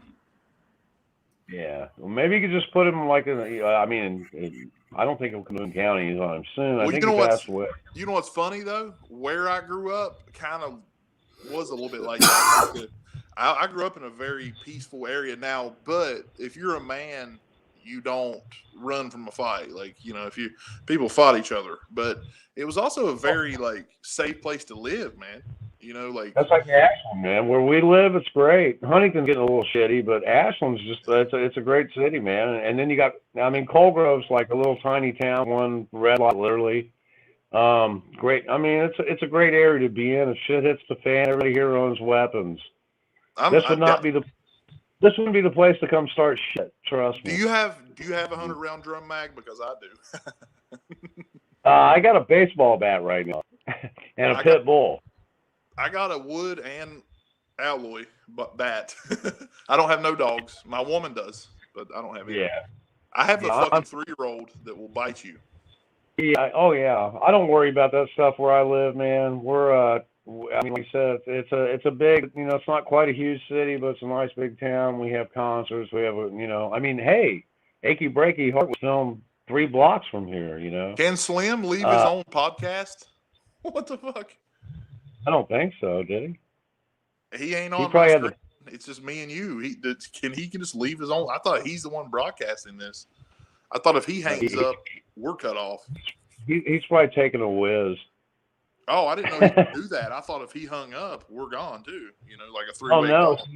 Yeah, well, maybe you could just put him like in. I mean, I don't think he'll come to Boone County anytime soon. Well, I think he passed away. You know what's funny though? Where I grew up, kind of was a little bit like that. I grew up in a very peaceful area now, but if you're a man, you don't run from a fight. Like, you know, people fought each other, but it was also a very like safe place to live, man. You know, like that's like Ashland, man. Where we live, it's great. Huntington's getting a little shitty, but Ashland's just it's a great city, man. And then you got, I mean, Colgrove's like a little tiny town, one red light, literally. Great. I mean, it's a great area to be in. If shit hits the fan, everybody here owns weapons. This wouldn't be the place to come start shit. Trust me. Do you have a 100-round drum mag? Because I do. I got a baseball bat right now and a pit bull. I got a wood and alloy bat. I don't have no dogs. My woman does, but I don't have any. Yeah. I have a fucking 3-year-old that will bite you. Yeah. Oh yeah. I don't worry about that stuff where I live, man. We're I mean, like I said, it's a big, you know, it's not quite a huge city, but it's a nice big town. We have concerts. We have, you know, I mean, hey, Achy Breaky Heart was filmed 3 blocks from here, you know. Can Slim leave his own podcast? What the fuck? I don't think so, did he? He ain't on my screen. It's just me and you. He can just leave his own. I thought he's the one broadcasting this. I thought if he hangs up, we're cut off. He's probably taking a whiz. Oh, I didn't know he could do that. I thought if he hung up, we're gone too. You know, like a 3-way. Oh no, call.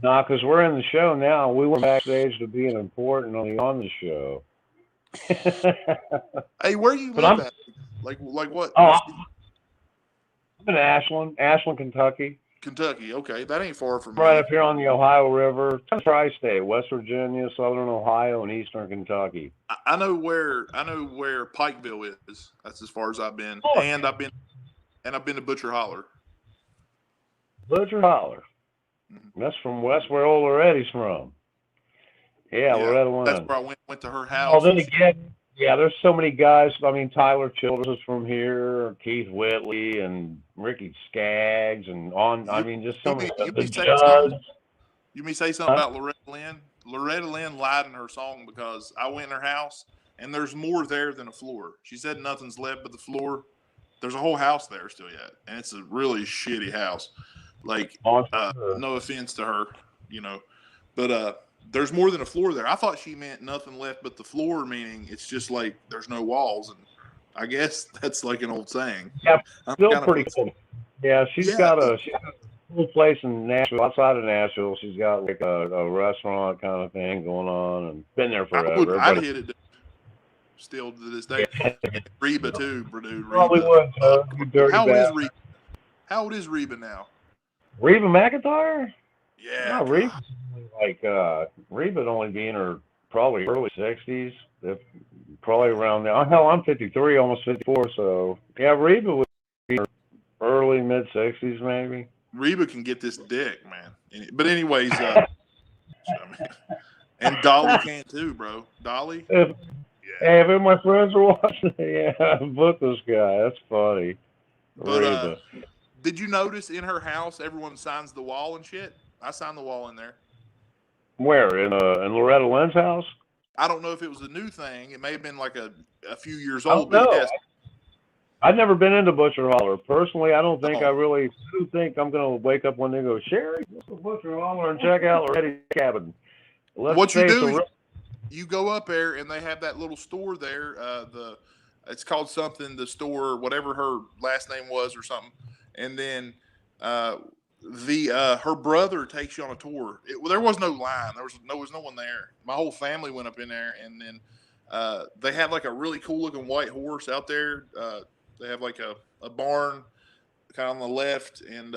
no, because we're in the show now. We went backstage to being important on the show. Hey, where you live at? Like what? Oh, I'm in Ashland, Kentucky. Kentucky, okay, that ain't far from right me. Up here on the Ohio River, tri-state, West Virginia, Southern Ohio, and Eastern Kentucky. I know where Pikeville is. That's as far as I've been, and I've been to Butcher Holler. Butcher Holler. Mm-hmm. That's where old Loretti's from. Yeah, Loretta Lynn. That's where I went to her house. Oh, then again. Yeah, there's so many guys. I mean, Tyler Childers is from here, Keith Whitley, and Ricky Skaggs, and on. I mean, just so many. You may say something about Loretta Lynn. Loretta Lynn lied in her song because I went in her house, and there's more there than a floor. She said nothing's left but the floor. There's a whole house there still yet, and it's a really shitty house. Like, no offense to her, you know, but there's more than a floor there. I thought she meant nothing left but the floor, meaning it's just like there's no walls. And I guess that's like an old saying. Yeah, still pretty cool. Yeah, she's got a cool place in Nashville, outside of Nashville. She's got like a restaurant kind of thing going on and been there forever. I'd hit it still to this day. Reba too, dude. Probably would. How old is Reba now? Reba McEntire? Yeah. No, Reba. Like Reba'd only be in her probably early 60s, probably around there. Hell, I'm 53, almost 54, so yeah, Reba would be in her early mid 60s maybe. Reba can get this dick, man. But anyways, and Dolly can too, bro. Dolly. Hey, if my friends are watching, book this guy. That's funny. But did you notice in her house everyone signs the wall and shit? I signed the wall in there. Where? In Loretta Lynn's house? I don't know if it was a new thing. It may have been like a few years old. But yes. I've never been into Butcher Holler. Personally, I don't think I really do think I'm going to wake up one day and go, Sherry, let's go Butcher Holler and check out Loretta's cabin. What you do, you go up there and they have that little store there. It's called something, the store, whatever her last name was or something. And then her brother takes you on a tour. There was no line. There was no one there. My whole family went up in there, and then they have like a really cool looking white horse out there. They have like a barn kind of on the left, and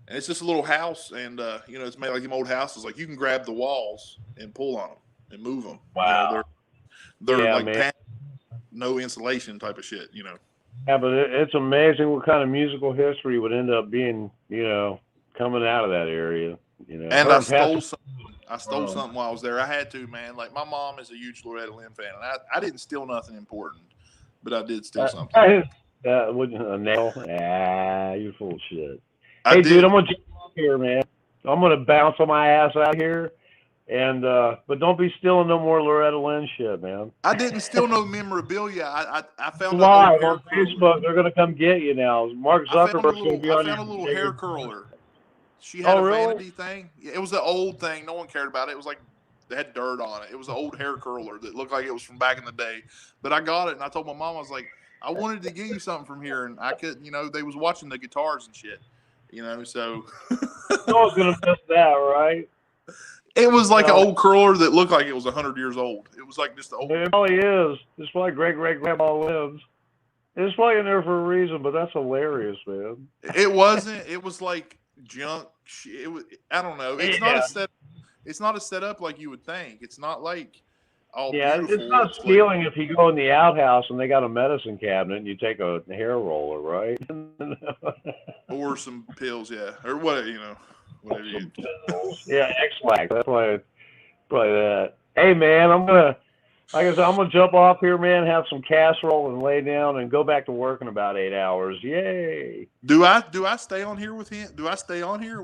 it's just a little house, and it's made like them old houses. Like you can grab the walls and pull on them. and move them. Wow. They're Yeah, like man. no insulation type of shit. Yeah, but it's amazing what kind of musical history would end up being, coming out of that area. And I stole something while I was there. I had to, man. Like my mom is a huge Loretta Lynn fan, and I didn't steal nothing important, but I did steal something. A nail? You're full of shit. I Hey, did. dude, I'm gonna jump off here, man. I'm gonna bounce on my ass out here, and but don't be stealing no more Loretta Lynn shit, man. I didn't steal no memorabilia. I found Live on Facebook. They're gonna come get you now. Mark Zuckerberg's gonna be on I found a little hair curler. She Oh, had a really? vanity thing. Yeah, it was an old thing. No one cared about it. It was like they had dirt on it. It was an old hair curler that looked like it was from back in the day. But I got it, and I told my mom, I was like, I wanted to get you something from here, and I couldn't. They was watching the guitars and shit. So. No one's gonna miss that, right? It was like an old curler that looked like it was 100 years old. It was like just old. It probably is. It's like great-great-grandpa lives. It's probably in there for a reason, but that's hilarious, man. It wasn't. It was like junk. It was. I don't know. It's not a set. It's not a setup like you would think. It's not like all beautiful. It's not stealing if you go in the outhouse and they got a medicine cabinet and you take a hair roller, right? Or some pills, yeah, or whatever. Whatever you. Yeah, X-Lax. That's why. Probably that. Hey, man, like I said, I'm gonna jump off here, man. Have some casserole and lay down and go back to work in about 8 hours. Yay! Do I stay on here with him? Do I stay on here?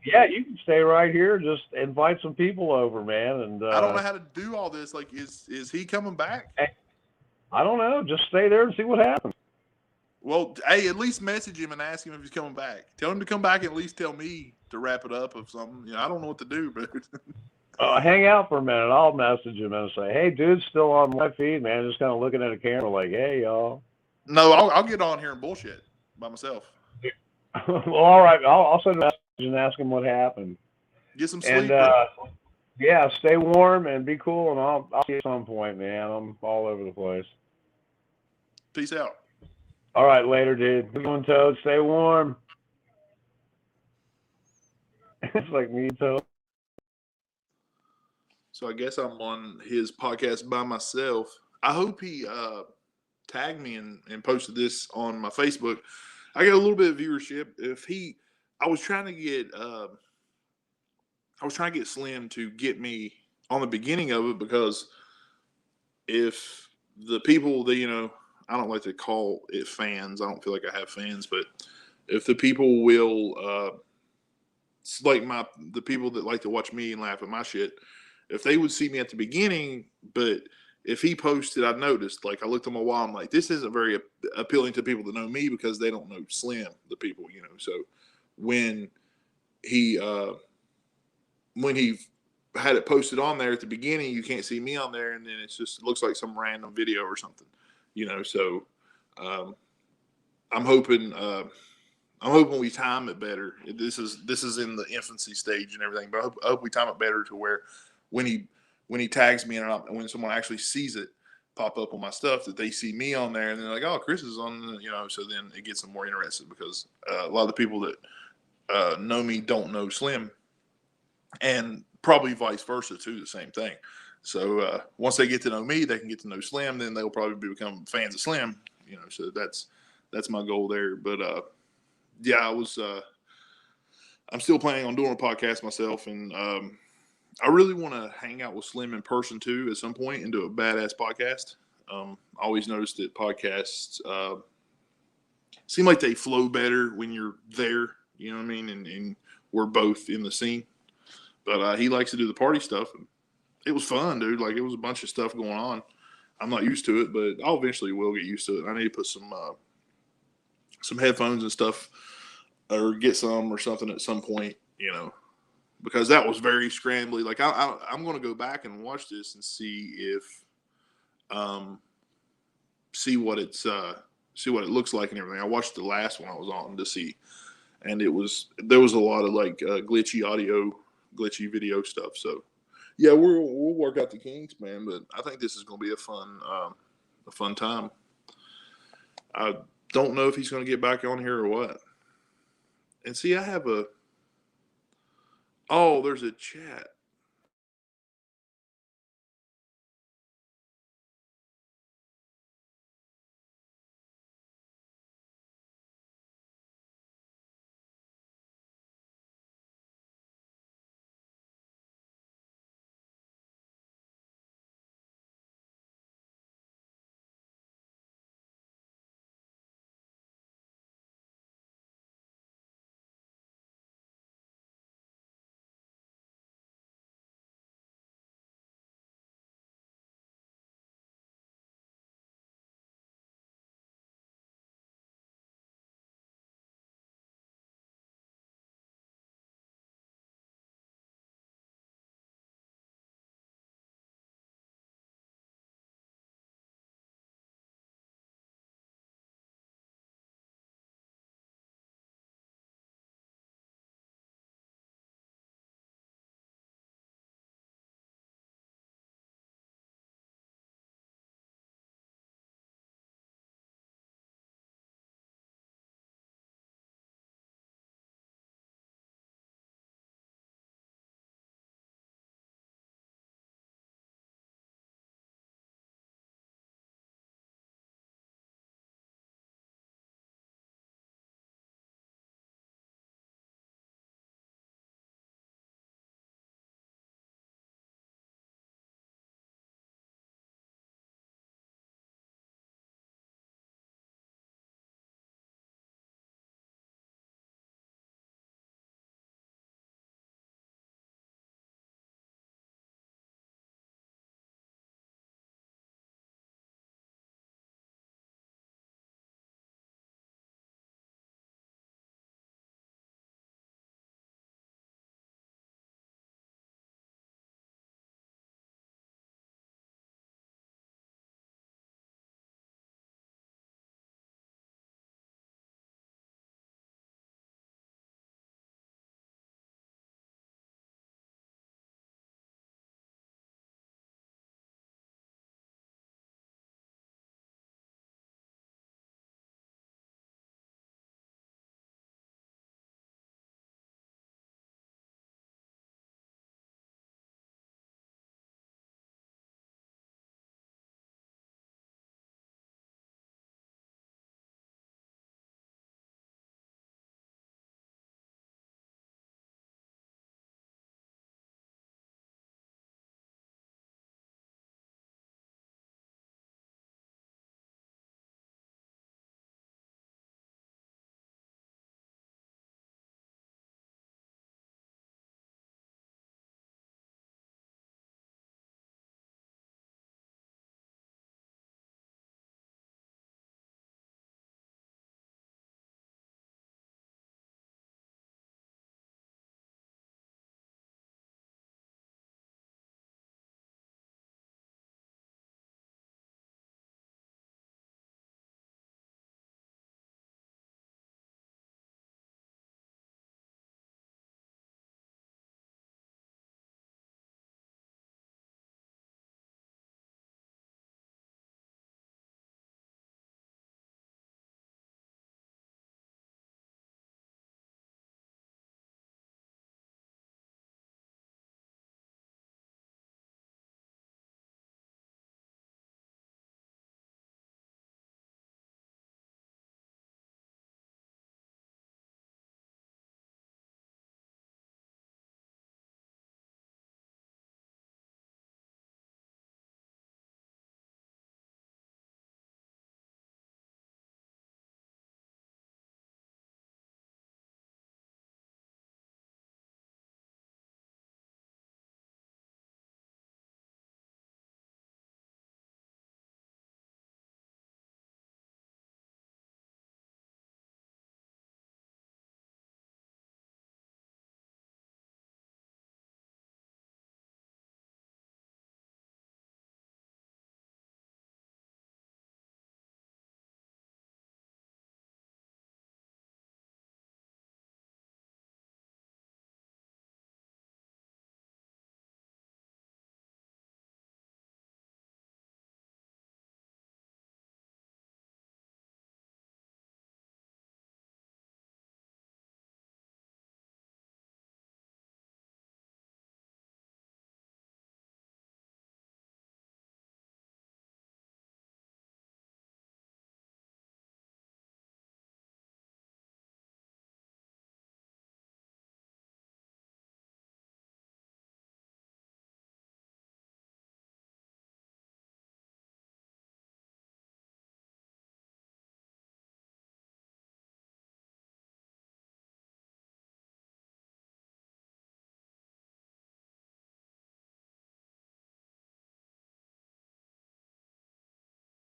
Yeah, you can stay right here. Just invite some people over, man. And I don't know how to do all this. Like, is he coming back? I don't know. Just stay there and see what happens. Well, hey, at least message him and ask him if he's coming back. Tell him to come back and at least tell me to wrap it up of something. I don't know what to do, but hang out for a minute. I'll message him and say, "Hey, dude's still on my feed, man. Just kind of looking at a camera, like, hey, y'all." No, I'll get on here and bullshit by myself. Well, all right. I'll send a message and ask him what happened. Get some sleep. And yeah, stay warm and be cool. And I'll see you at some point, man. I'm all over the place. Peace out. All right, later, dude. Good one, Toad. Stay warm. It's like me, Toad. So I guess I'm on his podcast by myself. I hope he tagged me and posted this on my Facebook. I got a little bit of viewership. I was trying to get Slim to get me on the beginning of it, because if the people that, I don't like to call it fans. I don't feel like I have fans, but if the people will, like the people that like to watch me and laugh at my shit, if they would see me at the beginning, but if he posted, I noticed, like I looked on my wall, I'm like, this isn't very appealing to people that know me because they don't know Slim, the people, So when he had it posted on there at the beginning, you can't see me on there, and then it looks like some random video or something. So I'm hoping we time it better. This is in the infancy stage and everything, but I hope we time it better to where when he tags me and when someone actually sees it pop up on my stuff, that they see me on there and they're like, oh, Chris is on, so then it gets them more interested, because a lot of the people that know me don't know Slim, and probably vice versa too, the same thing. So once they get to know me, they can get to know Slim. Then they'll probably become fans of Slim. So that's my goal there. But yeah, I'm still planning on doing a podcast myself, and I really want to hang out with Slim in person too at some point and do a badass podcast. I always noticed that podcasts seem like they flow better when you're there. You know what I mean? And we're both in the scene. But he likes to do the party stuff. It was fun, dude. Like, it was a bunch of stuff going on. I'm not used to it, but I'll eventually will get used to it. I need to put some headphones and stuff, or get some or something at some point, because that was very scrambly. Like, I'm going to go back and watch this and see if, see what it looks like and everything. I watched the last one I was on to see, and there was a lot of like glitchy audio, glitchy video stuff. So yeah, we'll work out the kinks, man. But I think this is going to be a fun time. I don't know if he's going to get back on here or what. And see, I have there's a chat.